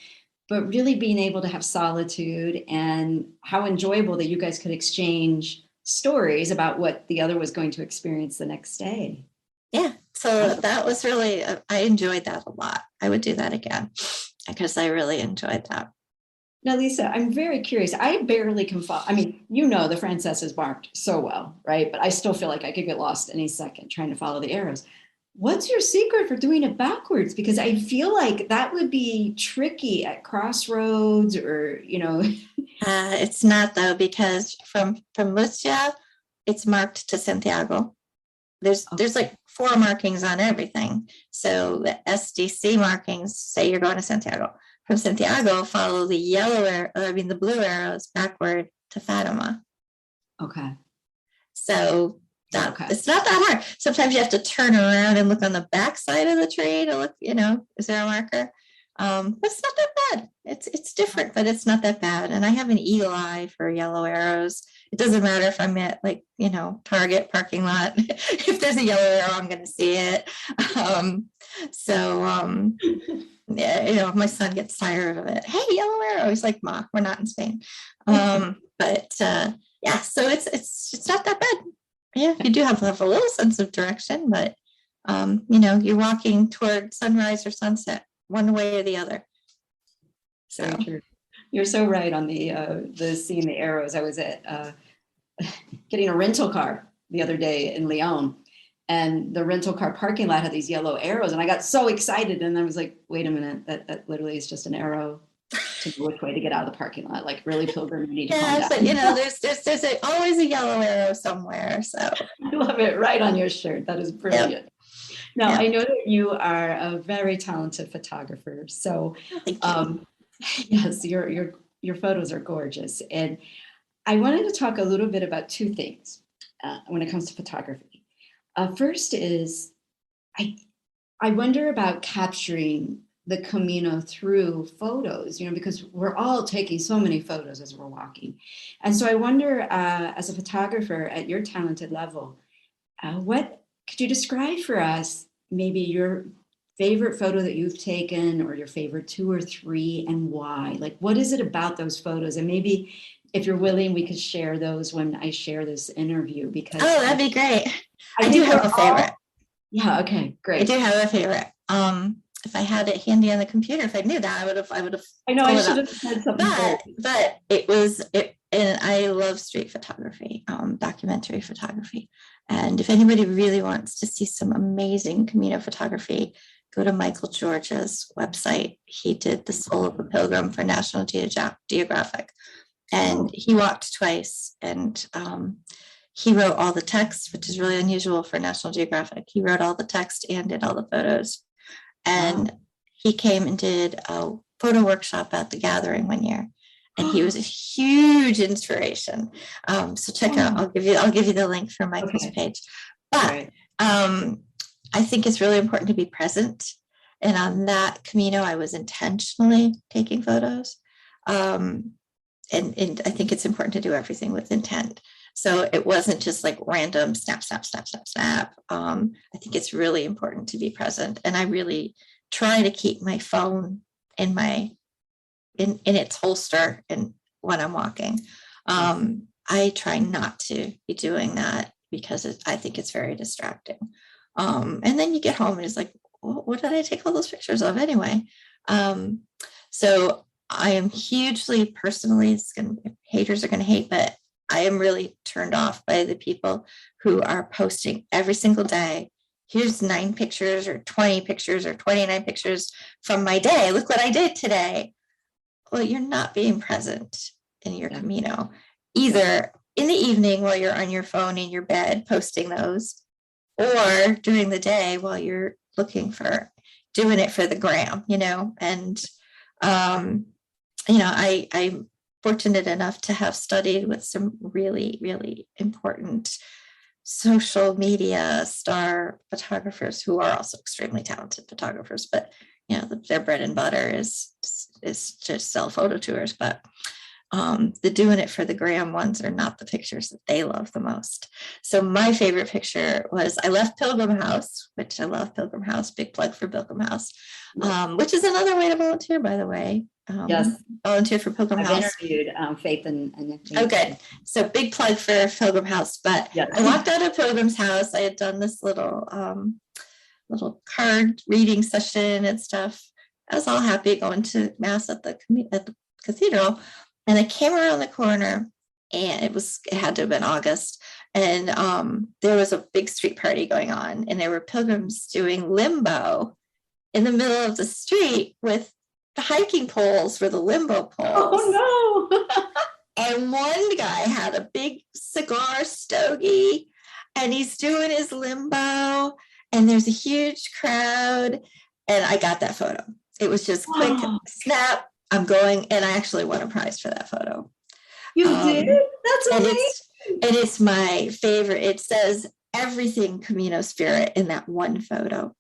S2: but really being able to have solitude, and how enjoyable that you guys could exchange stories about what the other was going to experience the next day.
S3: Yeah, so that was really, I enjoyed that a lot. I would do that again because I really enjoyed that.
S2: Now, Lisa, I'm very curious. I barely can follow. I mean, the Frances is marked so well, right? But I still feel like I could get lost any second trying to follow the arrows. What's your secret for doing it backwards? Because I feel like that would be tricky at crossroads, or,
S3: It's not, though, because from Muxia, it's marked to Santiago. There's like 4 markings on everything. So the SDC markings say you're going to Santiago. From Santiago, follow the blue arrows backward to Fatima.
S2: Okay.
S3: So it's not that hard. Sometimes you have to turn around and look on the back side of the tree to look, is there a marker? But it's not that bad. It's different, but it's not that bad. And I have an eagle eye for yellow arrows. It doesn't matter if I'm at Target parking lot. If there's a yellow arrow, I'm going to see it. Yeah, if my son gets tired of it, hey, yellow arrow, he's like, Ma, we're not in Spain. So it's not that bad. Yeah, you do have to have a little sense of direction, but you're walking toward sunrise or sunset, one way or the other. So
S2: you're so right on the seeing the arrows. I was at getting a rental car the other day in Lyon, and the rental car parking lot had these yellow arrows, and I got so excited, and I was like, wait a minute, that literally is just an arrow to know which way to get out of the parking lot. Like, really, Pilgrim, you need to calm down.
S3: But there's always a yellow arrow somewhere. So
S2: I love it. Right on your shirt. That is brilliant. Yep. Now, I know that you are a very talented photographer. So yes, your photos are gorgeous. And I wanted to talk a little bit about 2 things when it comes to photography. First is, I wonder about capturing the Camino through photos, because we're all taking so many photos as we're walking. And so I wonder, as a photographer at your talented level, what could you describe for us, maybe your favorite photo that you've taken, or your favorite 2 or 3, and why? Like, what is it about those photos? And maybe if you're willing, we could share those when I share this interview, because
S3: that'd be great. I do have a favorite.
S2: Yeah, okay, great.
S3: I do have a favorite. If I had it handy on the computer, if I knew that, I would have.
S2: I know I should have said something.
S3: But and I love street photography, documentary photography. And if anybody really wants to see some amazing Camino photography, go to Michael George's website. He did The Soul of a Pilgrim for National Geographic. And he walked twice, and he wrote all the text, which is really unusual for National Geographic. He wrote all the text and did all the photos. And he came and did a photo workshop at the Gathering one year, and he was a huge inspiration. So check out. I'll give you the link for Michael's page. But I think it's really important to be present. And on that Camino, I was intentionally taking photos. And I think it's important to do everything with intent. So it wasn't just like random snap, snap, snap, snap, snap. I think it's really important to be present. And I really try to keep my phone in its holster and when I'm walking. I try not to be doing that because I think it's very distracting. And then you get home and it's like, what did I take all those pictures of anyway? So I am hugely personally, haters are going to hate, but I am really turned off by the people who are posting every single day. Here's 9 pictures or 20 pictures or 29 pictures from my day. Look what I did today. Well, you're not being present in your Camino, either in the evening while you're on your phone in your bed posting those, or during the day while you're doing it for the gram, and I'm fortunate enough to have studied with some really, really important social media star photographers who are also extremely talented photographers, but their bread and butter is just sell photo tours. But the doing it for the gram ones are not the pictures that they love the most. So my favorite picture was, I left Pilgrim House, which I love Pilgrim House, big plug for Pilgrim House, which is another way to volunteer, by the way.
S2: Yes.
S3: Volunteer for Pilgrim House.
S2: I've interviewed Faith and
S3: Oh, good. So big plug for Pilgrim House. But yes. I walked out of Pilgrim's house. I had done this little card reading session and stuff. I was all happy going to mass at the cathedral. And I came around the corner, and it had to have been August. And there was a big street party going on, and there were pilgrims doing limbo in the middle of the street with the hiking poles for the limbo poles.
S2: Oh no.
S3: And one guy had a big cigar stogie, and he's doing his limbo, and there's a huge crowd. And I got that photo. It was just quick snap. I'm going, and I actually won a prize for that photo.
S2: You did? That's amazing.
S3: And it's my favorite. It says everything Camino spirit in that one photo.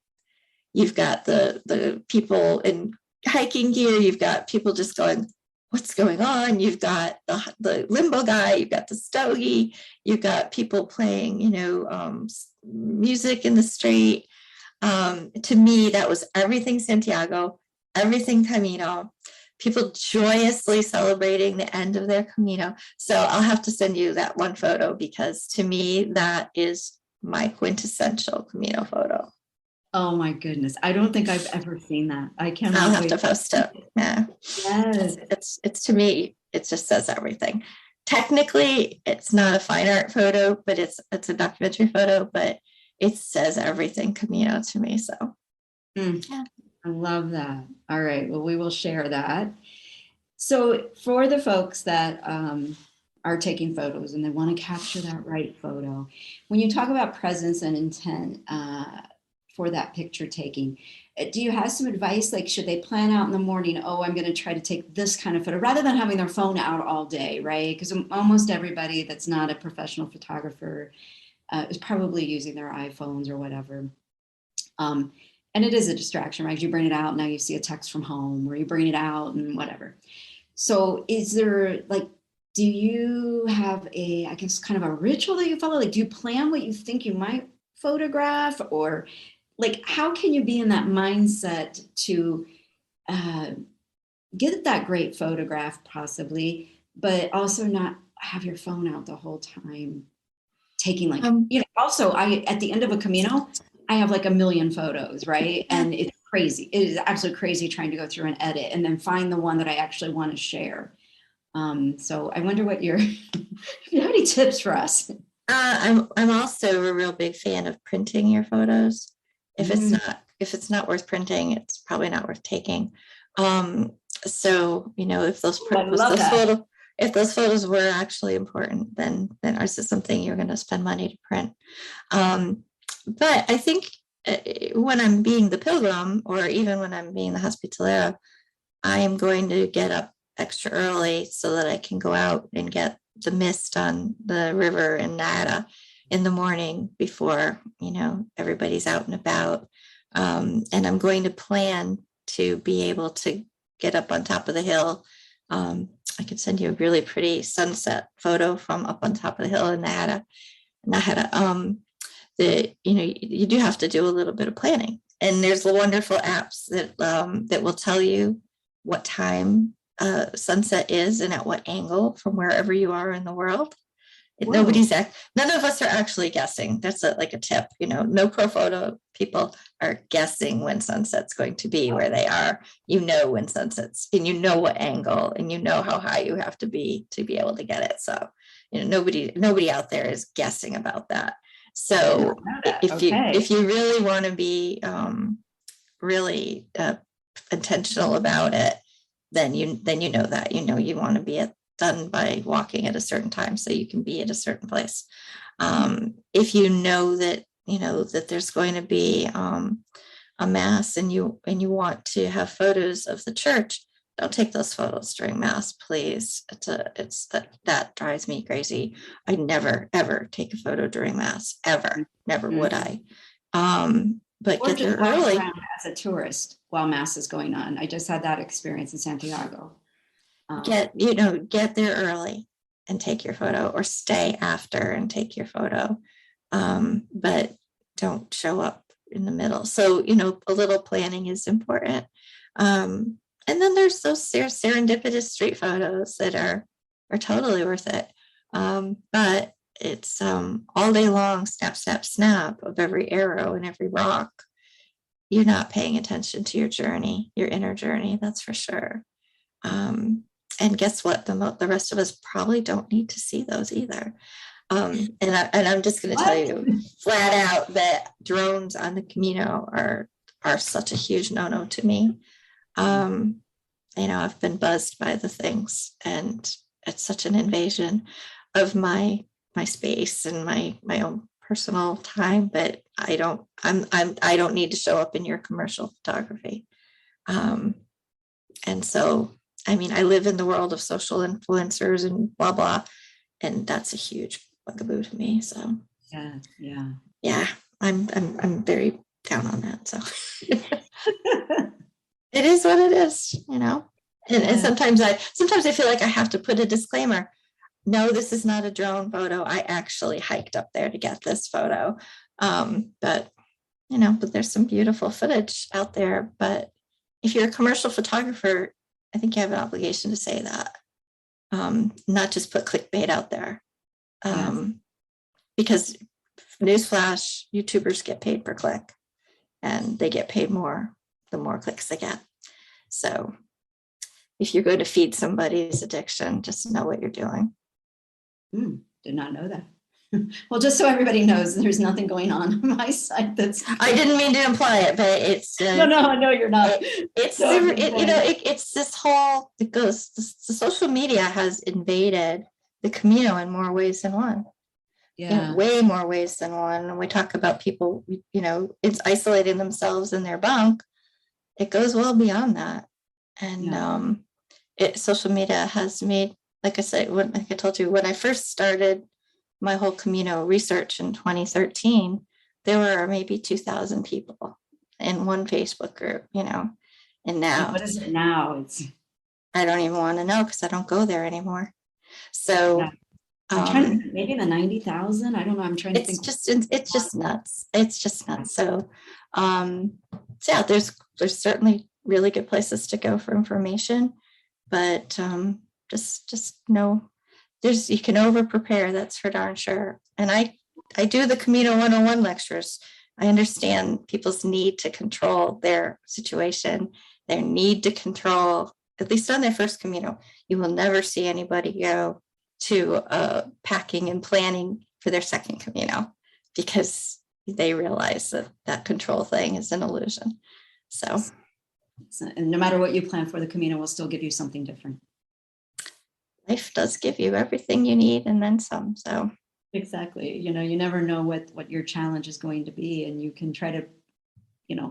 S3: You've got the people in hiking gear. You've got people just going, what's going on? You've got the limbo guy. You've got the stogie. You've got people playing, music in the street. To me, that was everything Santiago, everything Camino. People joyously celebrating the end of their Camino. So I'll have to send you that one photo, because to me, that is my quintessential Camino photo.
S2: Oh my goodness. I don't think I've ever seen that. I cannot
S3: I'll have to post it. Yeah.
S2: Yes.
S3: It's to me, it just says everything. Technically, it's not a fine art photo, but it's a documentary photo, but it says everything Camino to me. So
S2: yeah. I love that. All right. Well, we will share that. So for the folks that are taking photos and they want to capture that right photo, when you talk about presence and intent for that picture taking, do you have some advice? Like, should they plan out in the morning, I'm going to try to take this kind of photo, rather than having their phone out all day, right? Because almost everybody that's not a professional photographer is probably using their iPhones or whatever. And it is a distraction, right? You bring it out, now you see a text from home, or you bring it out and whatever. So is there, like, do you have I guess, kind of a ritual that you follow? Like, do you plan what you think you might photograph? Or like, how can you be in that mindset to get that great photograph possibly, but also not have your phone out the whole time taking like, also at the end of a Camino, I have like a million photos, right? And it's crazy. It is absolutely crazy trying to go through and edit and then find the one that I actually want to share. So I wonder what if you have any tips for us?
S3: I'm also a real big fan of printing your photos. If it's not worth printing, it's probably not worth taking. So if those photos were actually important, then this is something you're going to spend money to print. But I think when I'm being the pilgrim, or even when I'm being the hospitalera, I am going to get up extra early so that I can go out and get the mist on the river in Nada in the morning before, everybody's out and about. And I'm going to plan to be able to get up on top of the hill. I could send you a really pretty sunset photo from up on top of the hill in Nada. You do have to do a little bit of planning, and there's the wonderful apps that will tell you what time sunset is and at what angle from wherever you are in the world. None of us are actually guessing. That's like a tip. No pro photo people are guessing when sunset's going to be where they are. When sunsets, and what angle, and how high you have to be able to get it. So nobody out there is guessing about that. So if you really want to be really intentional about it, then you know that you want to be done by walking at a certain time so you can be at a certain place. If you know that that there's going to be a mass and you want to have photos of the church, don't take those photos during mass, please. That drives me crazy. I never ever take a photo during mass, ever. Never would I. But
S2: Or
S3: get there
S2: just walk
S3: early.
S2: around as a tourist while mass is going on. I just had that experience in Santiago.
S3: Get there early and take your photo, or stay after and take your photo. But don't show up in the middle. So, a little planning is important. And then there's serendipitous street photos that are totally worth it. But it's all day long, snap, snap, snap of every arrow and every rock. You're not paying attention to your journey, your inner journey, that's for sure. And guess what? The rest of us probably don't need to see those either. And I'm just going to tell you flat out that drones on the Camino are such a huge no-no to me. I've been buzzed by the things, and it's such an invasion of my space and my own personal time. But I don't need to show up in your commercial photography. And so, I live in the world of social influencers and blah blah, and that's a huge bugaboo to me. So yeah, I'm very down on that. So it is what it is, And sometimes I feel like I have to put a disclaimer. No, this is not a drone photo. I actually hiked up there to get this photo. But there's some beautiful footage out there. But if you're a commercial photographer, I think you have an obligation to say that, not just put clickbait out there. Because newsflash, YouTubers get paid per click, and they get paid more the more clicks they get. So if you're going to feed somebody's addiction, just know what you're doing.
S2: Did not know that. Well, just so everybody knows, there's nothing going on my side.
S3: I didn't mean to imply it, but it's
S2: no, you're not.
S3: It's this whole, the social media has invaded the Camino in more ways than one.
S2: Yeah,
S3: way more ways than one. And we talk about people, it's isolating themselves in their bunk. It goes well beyond that. And social media has made, like I said, like I told you, when I first started my whole Camino research in 2013, there were maybe 2,000 people in one Facebook group, and now.
S2: What is it now?
S3: I don't even want to know, because I don't go there anymore. So
S2: I'm trying to, maybe the 90,000. I don't know. I'm trying to think.
S3: It's just nuts. It's just nuts. So, yeah, there's certainly really good places to go for information, but just know you can over prepare. That's for darn sure. And I do the Camino 101 lectures. I understand people's need to control their situation, their need to control, at least on their first Camino. You will never see anybody go to packing and planning for their second Camino, because they realize that control thing is an illusion. So,
S2: and no matter what you plan for, the Camino will still give you something different.
S3: Life does give you everything you need and then some. So
S2: exactly. You never know what your challenge is going to be, and you can try to,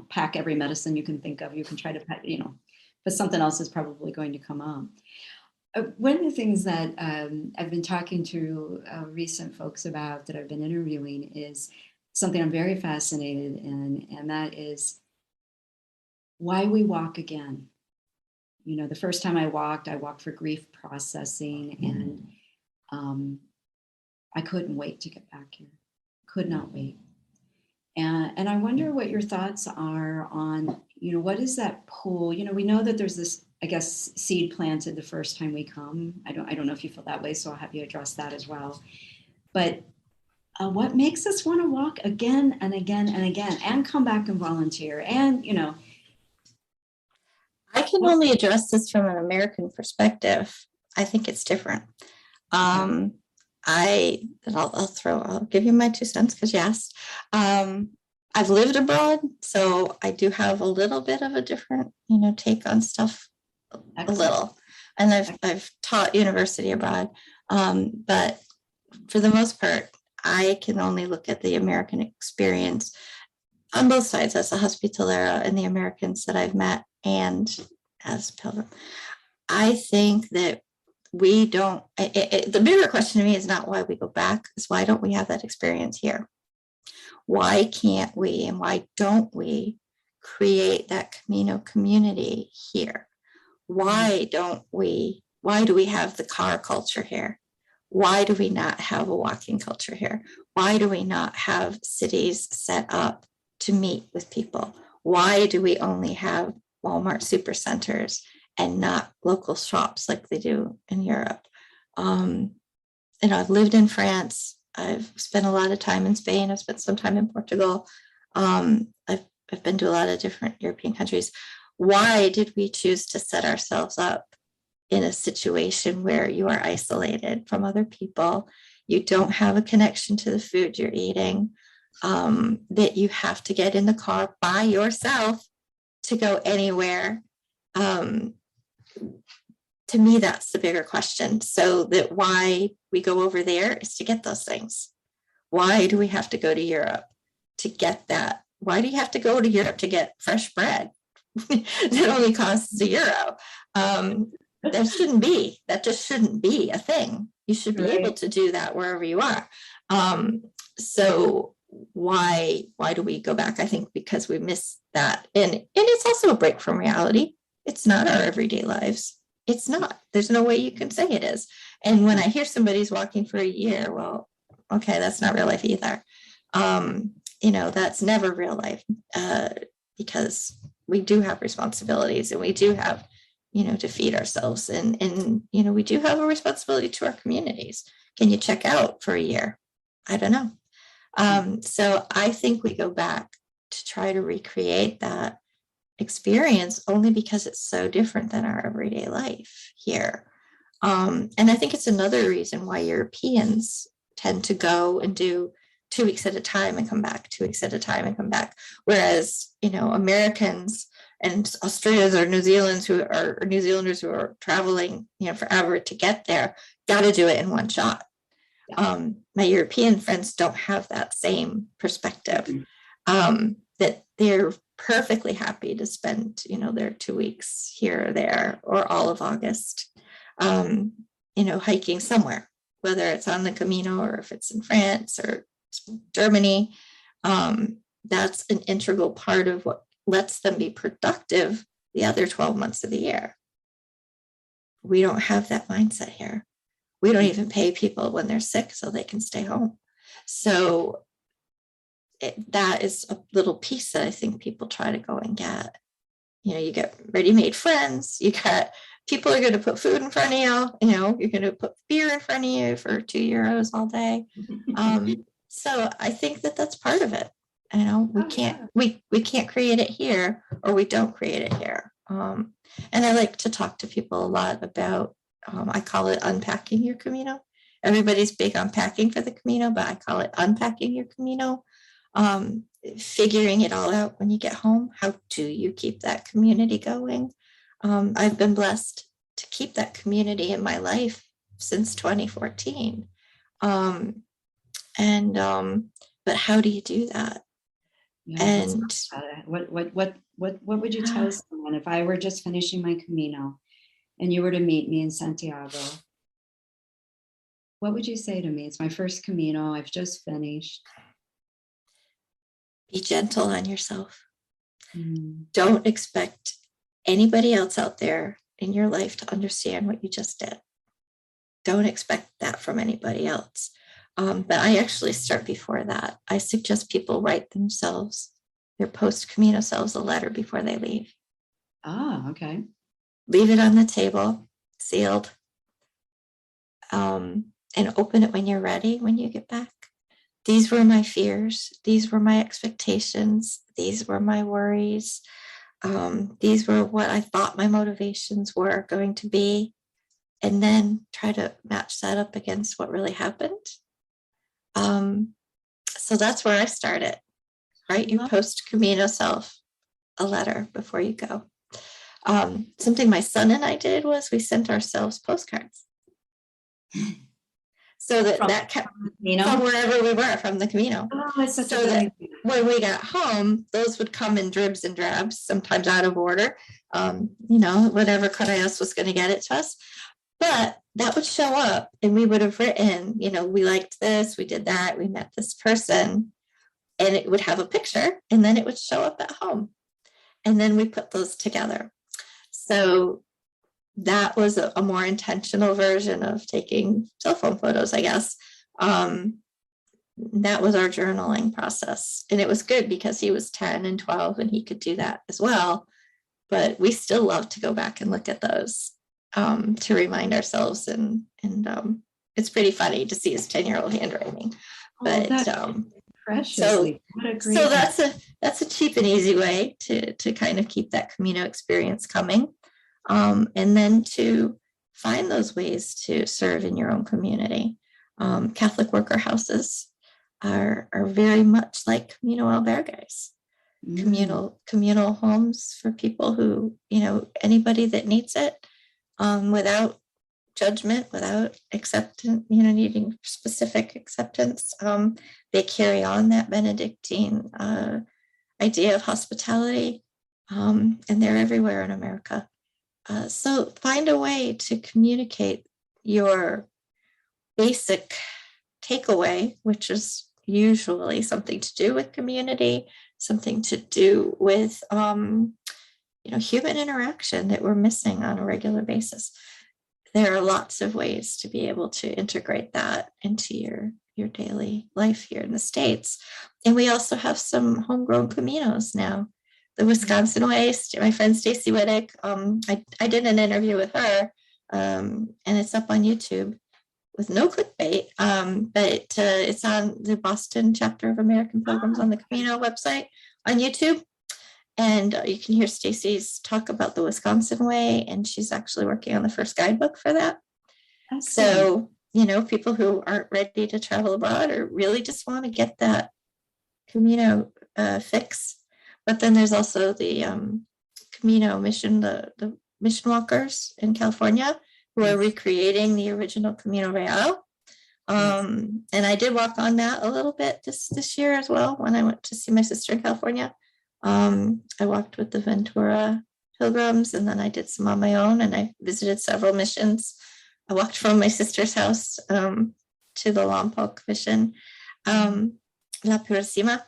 S2: pack every medicine you can think of. You can try to pack, but something else is probably going to come up. One of the things that I've been talking to recent folks about, that I've been interviewing, is something I'm very fascinated in, and that is why we walk again. The first time I walked for grief processing, and I couldn't wait to get back here. Could not wait. And I wonder what your thoughts are on, what is that pull? We know that there's this, I guess, seed planted the first time we come. I don't know if you feel that way, so I'll have you address that as well. But what makes us want to walk again and again and again, and come back and volunteer? And,
S3: I can only address this from an American perspective. I think it's different. I'll give you my 2 cents, because you asked. I've lived abroad, so I do have a little bit of a different, take on stuff. A little, and I've taught university abroad, but for the most part, I can only look at the American experience on both sides, as a hospitalera and the Americans that I've met, and as Pilgrim. I think that we don't, the bigger question to me is not why we go back, is why don't we have that experience here? Why can't we and why don't we create that Camino community here? Why do we have the car culture here? Why do we not have a walking culture here? Why do we not have cities set up to meet with people? Why do we only have Walmart supercenters and not local shops like they do in Europe? I've lived in France. I've spent a lot of time in Spain. I've spent some time in Portugal. I've been to a lot of different European countries. Why did we choose to set ourselves up in a situation where you are isolated from other people? You don't have a connection to the food you're eating, that you have to get in the car by yourself to go anywhere. To me, that's the bigger question. So that why we go over there is to get those things. Why do we have to go to Europe to get that? Why do you have to go to Europe to get fresh bread that only costs €1? That just shouldn't be a thing. You should be able to do that wherever you are. So why do we go back? I think because we miss that. And it's also a break from reality. It's not our everyday lives. It's not. There's no way you can say it is. And when I hear somebody's walking for a year, well, okay, that's not real life either. That's never real life, because we do have responsibilities and we do have, to feed ourselves, and we do have a responsibility to our communities. Can you check out for a year? I don't know. So I think we go back to try to recreate that experience only because it's so different than our everyday life here. And I think it's another reason why Europeans tend to go and do 2 weeks at a time and come back, 2 weeks at a time and come back. Whereas, Americans and Australians or New Zealanders who are traveling, forever to get there, got to do it in one shot. My European friends don't have that same perspective, that they're perfectly happy to spend, their 2 weeks here or there, or all of August, hiking somewhere, whether it's on the Camino or if it's in France or Germany. That's an integral part of what lets them be productive the other 12 months of the year. We don't have that mindset here. We don't even pay people when they're sick so they can stay home. So that is a little piece that I think people try to go and get. You get ready-made friends. You got people are going to put food in front of you. You're going to put beer in front of you for €2 all day. So I think that that's part of it. We can't create it here, or we don't create it here. And I like to talk to people a lot about, I call it unpacking your Camino. Everybody's big on packing for the Camino, but I call it unpacking your Camino. Figuring it all out when you get home. How do you keep that community going? I've been blessed to keep that community in my life since 2014. But how do you do that?
S2: Yeah,
S3: and
S2: what would you tell someone if I were just finishing my Camino and you were to meet me in Santiago? What would you say to me? It's my first Camino. I've just finished.
S3: Be gentle on yourself. Don't expect anybody else out there in your life to understand what you just did. Don't expect that from anybody else. But I actually start before that. I suggest people write themselves, their post-Camino selves, a letter before they leave.
S2: Okay.
S3: Leave it on the table, sealed, and open it when you're ready, when you get back. These were my fears. These were my expectations. These were my worries. These were what I thought my motivations were going to be. And then try to match that up against what really happened. So that's where I started. Write your post-Camino self a letter before you go. Something my son and I did was we sent ourselves postcards. So that kept from wherever we were, from the Camino.
S2: Oh, it's such
S3: So
S2: a
S3: that when we got home, those would come in dribs and drabs, sometimes out of order. Whatever Correos was going to get it to us. But that would show up and we would have written, we liked this, we did that, we met this person, and it would have a picture, and then it would show up at home. And then we put those together. So that was a more intentional version of taking cell phone photos, I guess. That was our journaling process. And it was good because he was 10 and 12 and he could do that as well. But we still love to go back and look at those to remind ourselves. And it's pretty funny to see his 10-year-old handwriting. But
S2: precious.
S3: So that's a cheap and easy way to kind of keep that Camino experience coming. And then to find those ways to serve in your own community. Catholic worker houses are very much like Camino albergues, communal homes for people who, anybody that needs it, without judgment, without acceptance, needing specific acceptance. They carry on that Benedictine idea of hospitality, and they're everywhere in America. So find a way to communicate your basic takeaway, which is usually something to do with community, something to do with human interaction that we're missing on a regular basis. There are lots of ways to be able to integrate that into your daily life here in the States. And we also have some homegrown Caminos now. The Wisconsin way, my friend Stacey Wittig, I did an interview with her, and it's up on YouTube with no clickbait, but it's on the Boston chapter of American Pilgrims on the Camino website on YouTube. And you can hear Stacey's talk about the Wisconsin way, and she's actually working on the first guidebook for that. Excellent. So, people who aren't ready to travel abroad or really just want to get that Camino fix. But then there's also the Camino mission, the mission walkers in California who are recreating the original Camino Real. And I did walk on that a little bit this year as well when I went to see my sister in California. I walked with the Ventura Pilgrims, and then I did some on my own, and I visited several missions. I walked from my sister's house to the Lompoc mission, La Purísima.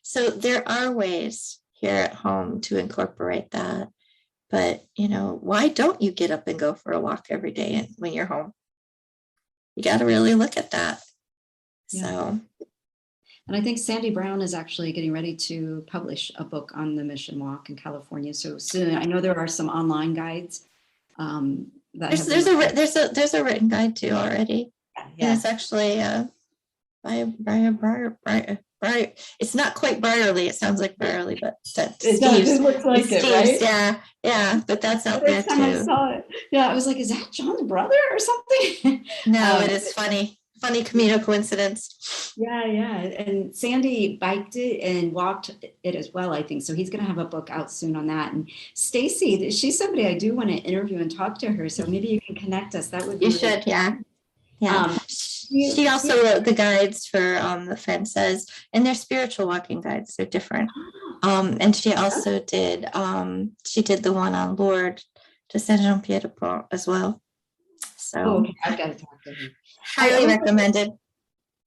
S3: So there are ways here at home to incorporate that. But, why don't you get up and go for a walk every day when you're home? You got to really look at that. Yeah. So.
S2: And I think Sandy Brown is actually getting ready to publish a book on the mission walk in California. So soon, I know there are some online guides.
S3: There's a written guide too already. Yeah. And it's actually by Briar. It's not quite Briarly. It sounds like Briarly, but
S2: it looks like it, right?
S3: Yeah. But that's out there too.
S2: I saw it. Yeah, I was like, is that John's brother or something?
S3: No, it is funny Camino coincidence.
S2: Yeah. And Sandy biked it and walked it as well, I think. So he's going to have a book out soon on that. And Stacey, she's somebody I do want to interview and talk to her. So maybe you can connect us. That would be
S3: should, yeah. She also wrote the guides for the Frances, and they're spiritual walking guides. They're different. And she also did the one on Lourdes to Saint-Jean-Pied-de-Port as well. So
S2: I've got to talk to her.
S3: Highly recommended.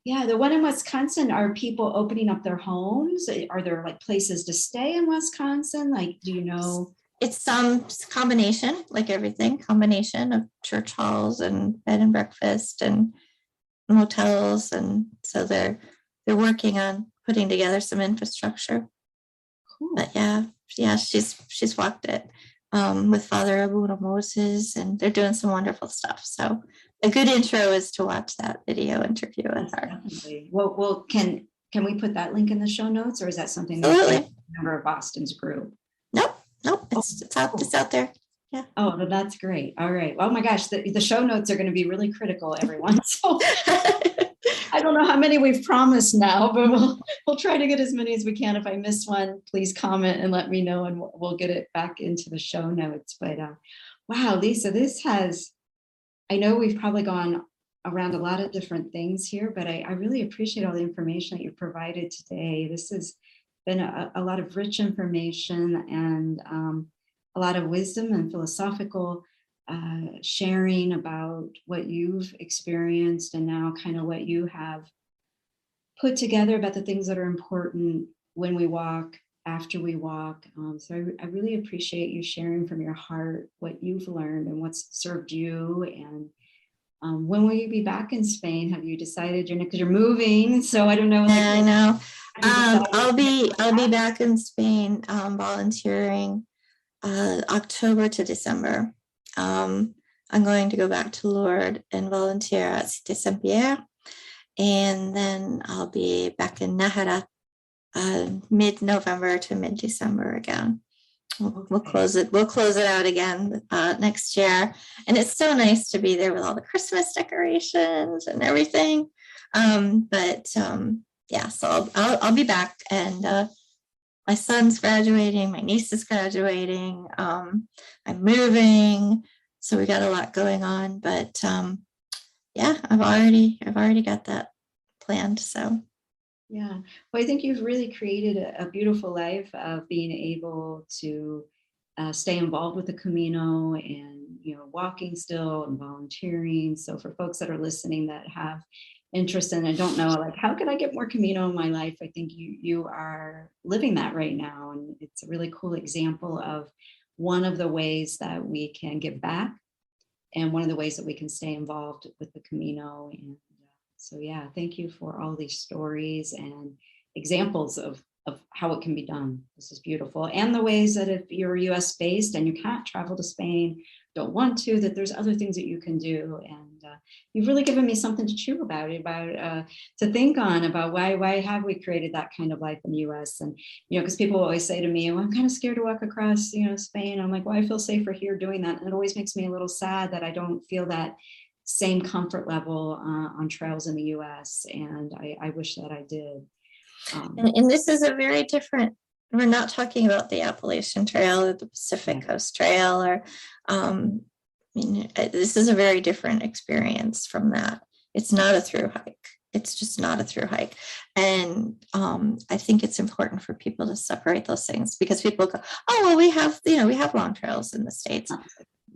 S2: Yeah, the one in Wisconsin, are people opening up their homes? Are there like places to stay in Wisconsin? Like, do you know?
S3: It's some combination, like everything, combination of church halls and bed and breakfast and motels. And so they're working on putting together some infrastructure. Cool. But yeah, she's walked it with Father Abuna Moses, and they're doing some wonderful stuff. So a good intro is to watch that video interview with her.
S2: Definitely. Well, can we put that link in the show notes, or is that something
S3: that's
S2: a member of Boston's group?
S3: Nope. It's out there. Yeah.
S2: Oh, well, that's great. All right. Oh my gosh, the show notes are going to be really critical, everyone. So I don't know how many we've promised now, but we'll try to get as many as we can. If I miss one, please comment and let me know, and we'll get it back into the show notes. But wow, Lisa, I know we've probably gone around a lot of different things here, but I really appreciate all the information that you provided today. This has been a lot of rich information and a lot of wisdom and philosophical sharing about what you've experienced and now kind of what you have put together about the things that are important when we walk, after we walk. So I really appreciate you sharing from your heart what you've learned and what's served you. And when will you be back in Spain? Have you decided because you're moving? So I don't know.
S3: Yeah, I know. I'll be back in Spain volunteering October to December. I'm going to go back to Lourdes and volunteer at Cité Saint-Pierre, and then I'll be back in Nájera mid-November to mid-December again. We'll close it out again next year, and it's so nice to be there with all the Christmas decorations and everything. Yeah, so I'll be back, and my son's graduating, my niece is graduating, I'm moving, so we got a lot going on, but yeah, I've already got that planned. So
S2: yeah, well, I think you've really created a beautiful life of being able to stay involved with the Camino and, walking still and volunteering. So for folks that are listening that have interest in and don't know, like, how can I get more Camino in my life? I think you are living that right now. And it's a really cool example of one of the ways that we can give back and one of the ways that we can stay involved with the Camino. And so, yeah, thank you for all these stories and examples of how it can be done. This is beautiful. And the ways that if you're US based and you can't travel to Spain, don't want to, that there's other things that you can do. And you've really given me something to chew about to think on about why have we created that kind of life in the US? And, because people always say to me, well, I'm kind of scared to walk across, Spain. I'm like, well, I feel safer here doing that. And it always makes me a little sad that I don't feel that same comfort level on trails in the US. And I wish that I did.
S3: And this is a very different, we're not talking about the Appalachian Trail or the Pacific Coast Trail, or this is a very different experience from that. It's not a through hike. It's just not a through hike. And I think it's important for people to separate those things, because people go, oh, well, we have long trails in the States.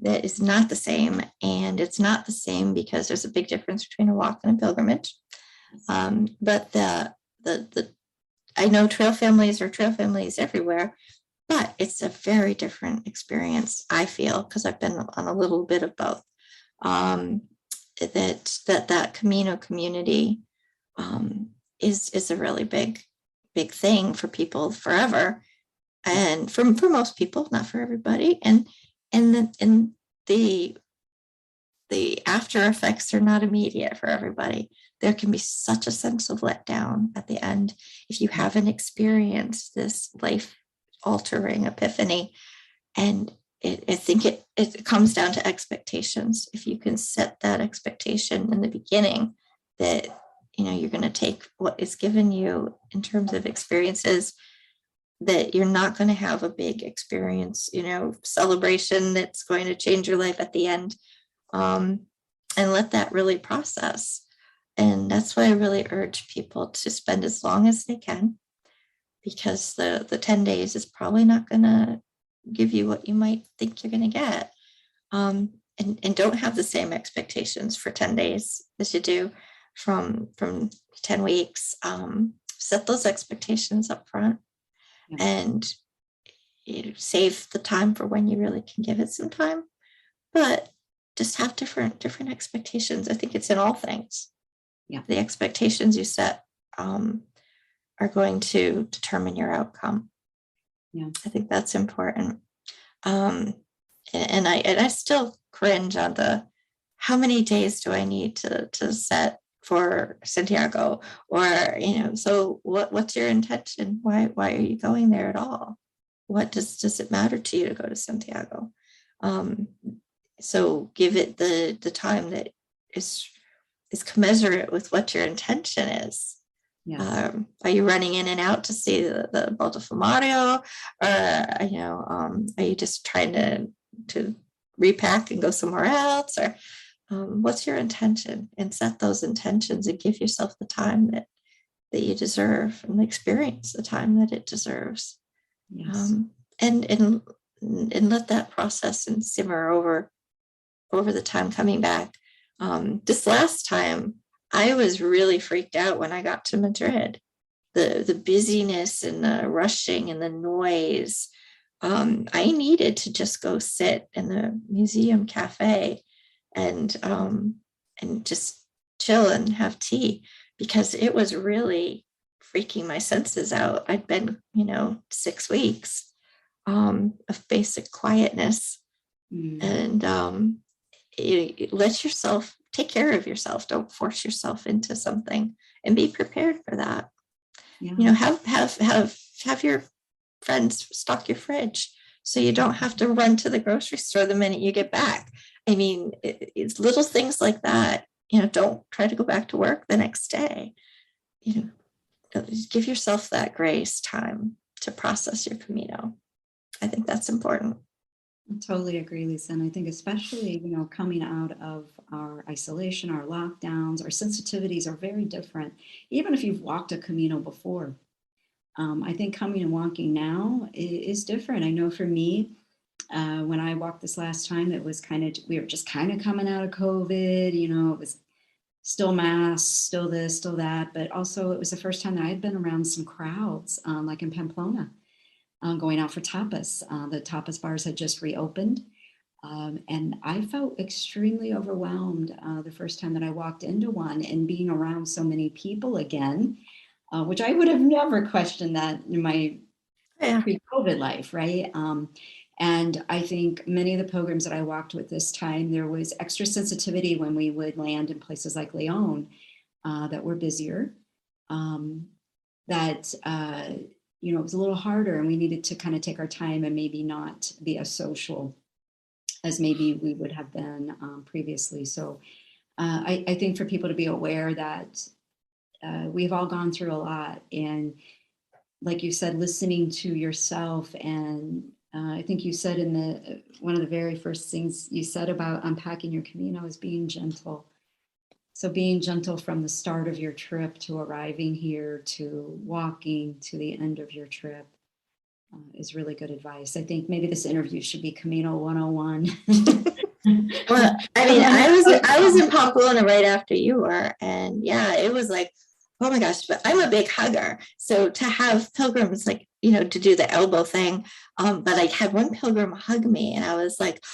S3: That is not the same. And it's not the same because there's a big difference between a walk and a pilgrimage. But I know trail families are trail families everywhere, but it's a very different experience, I feel, because I've been on a little bit of both. That Camino community is a really big thing for people forever, and for most people, not for everybody. And the after effects are not immediate for everybody. There can be such a sense of letdown at the end if you haven't experienced this life-altering epiphany. And I think it comes down to expectations. If you can set that expectation in the beginning that you're going to take what is given you in terms of experiences, that you're not going to have a big experience, celebration that's going to change your life at the end, and let that really process. And that's why I really urge people to spend as long as they can, because the 10 days is probably not going to give you what you might think you're going to get. And don't have the same expectations for 10 days as you do from 10 weeks. Set those expectations up front, and save the time for when you really can give it some time. But just have different expectations. I think it's in all things. Yeah, the expectations you set are going to determine your outcome. Yeah, I think that's important. And I still cringe on the how many days do I need to set for Santiago, or so what's your intention? Why are you going there at all? What does it matter to you to go to Santiago? So give it the time that is commensurate with what your intention is. Yeah. Are you running in and out to see the Botafumario, or are you just trying to repack and go somewhere else? Or what's your intention, and set those intentions and give yourself the time that you deserve, and experience the time that it deserves.
S2: Yes.
S3: And let that process and simmer over the time coming back. This last time, I was really freaked out when I got to Madrid. The busyness and the rushing and the noise. I needed to just go sit in the museum cafe and just chill and have tea, because it was really freaking my senses out. I'd been, 6 weeks of basic quietness. And let yourself take care of yourself. Don't force yourself into something, and be prepared for that.
S2: Yeah.
S3: Have your friends stock your fridge, so you don't have to run to the grocery store the minute you get back. I mean, it's little things like that. Don't try to go back to work the next day. Give yourself that grace time to process your Camino. I think that's important.
S2: I totally agree, Lisa. And I think especially, coming out of our isolation, our lockdowns, our sensitivities are very different. Even if you've walked a Camino before, I think coming and walking now is different. I know for me, when I walked this last time, it was we were just kind of coming out of COVID, it was still masks, still this, still that, but also it was the first time that I had been around some crowds, like in Pamplona, going out for tapas. The tapas bars had just reopened. And I felt extremely overwhelmed the first time that I walked into one, and being around so many people again, which I would have never questioned that in my pre-COVID life, right? And I think many of the pilgrims that I walked with this time, there was extra sensitivity when we would land in places like León that were busier, that it was a little harder, and we needed to kind of take our time and maybe not be as social as maybe we would have been previously. So I think for people to be aware that we've all gone through a lot, and like you said, listening to yourself. And I think you said in one of the very first things you said about unpacking your Camino is being gentle. So being gentle from the start of your trip to arriving here, to walking to the end of your trip, is really good advice. I think maybe this interview should be Camino 101.
S3: Well, I mean, I was in Pamplona right after you were, and yeah, it was like, oh my gosh, but I'm a big hugger. So to have pilgrims to do the elbow thing, but I had one pilgrim hug me, and I was like,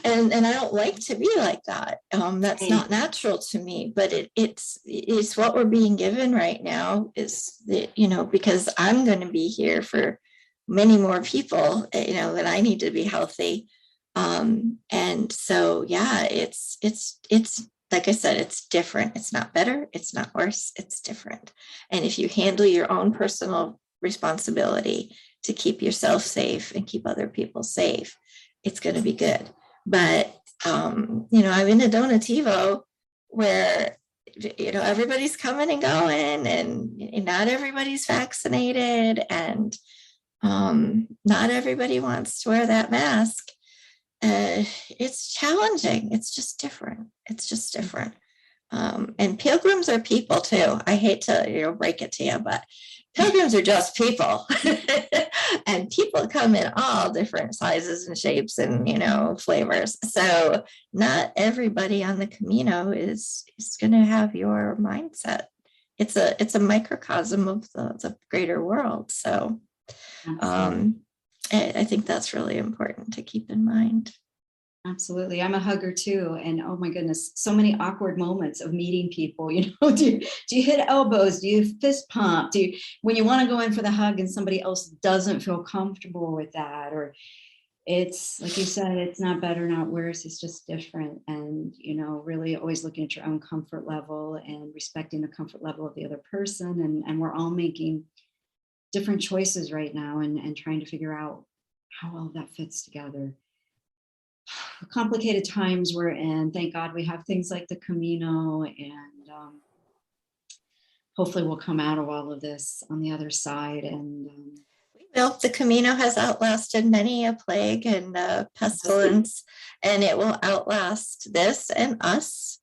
S3: and I don't like to be like that. That's not natural to me, but it's what we're being given right now, is that, because I'm going to be here for many more people, that I need to be healthy. And so, yeah, it's like I said, it's different. It's not better. It's not worse. It's different. And if you handle your own personal responsibility to keep yourself safe and keep other people safe, it's going to be good. But, I'm in a donativo where, everybody's coming and going, and not everybody's vaccinated, and not everybody wants to wear that mask. It's challenging. It's just different. And pilgrims are people too. I hate to break it to you, but pilgrims are just people. And people come in all different sizes and shapes and flavors. So not everybody on the Camino is going to have your mindset. It's a microcosm of the greater world. So I think that's really important to keep in mind.
S2: Absolutely. I'm a hugger too. And oh my goodness, so many awkward moments of meeting people. Do you hit elbows? Do you fist pump? When you want to go in for the hug and somebody else doesn't feel comfortable with that? Or it's like you said, it's not better, not worse. It's just different. And, really always looking at your own comfort level and respecting the comfort level of the other person. And we're all making different choices right now, and trying to figure out how all that fits together. Complicated times we're in. Thank God we have things like the Camino, and hopefully we'll come out of all of this on the other side. And
S3: Well, the Camino has outlasted many a plague and pestilence, and it will outlast this and us.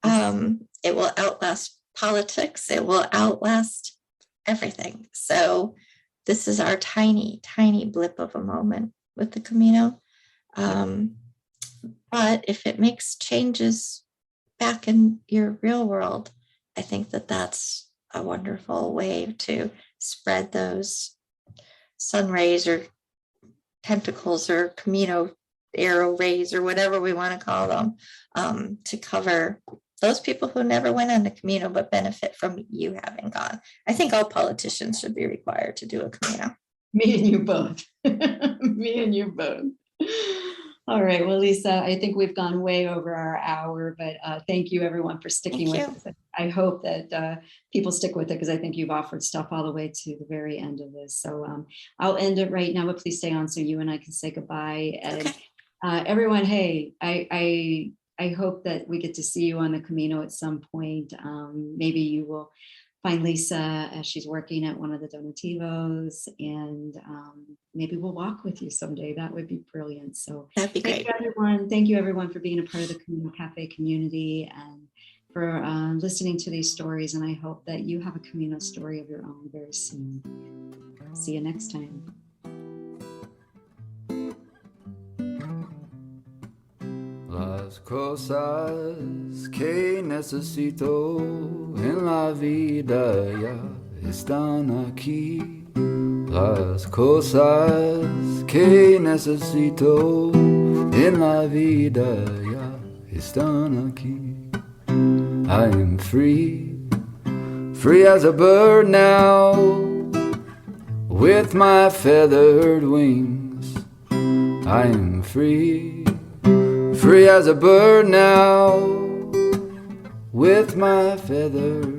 S3: It will outlast politics. It will outlast everything. So this is our tiny, tiny blip of a moment with the Camino. But if it makes changes back in your real world, I think that that's a wonderful way to spread those sun rays or tentacles or Camino arrow rays or whatever we want to call them, to cover those people who never went on the Camino but benefit from you having gone. I think all politicians should be required to do a Camino.
S2: Me and you both. Me and you both. All right. Well, Lisa, I think we've gone way over our hour, but thank you everyone for sticking with us. I hope that people stick with it because I think you've offered stuff all the way to the very end of this. So I'll end it right now, but please stay on so you and I can say goodbye. And everyone, hey, I hope that we get to see you on the Camino at some point. Maybe you will find Lisa as she's working at one of the donativos, and maybe we'll walk with you someday. That would be brilliant. So
S3: that'd be great.
S2: Thank you everyone for being a part of the Camino Cafe community and for listening to these stories. And I hope that you have a Camino story of your own very soon. See you next time.
S1: Las cosas que necesito en la vida ya están aquí. Las cosas que necesito en la vida ya están aquí. I am free, free as a bird now, with my feathered wings. I am free, free as a bird now, with my feathers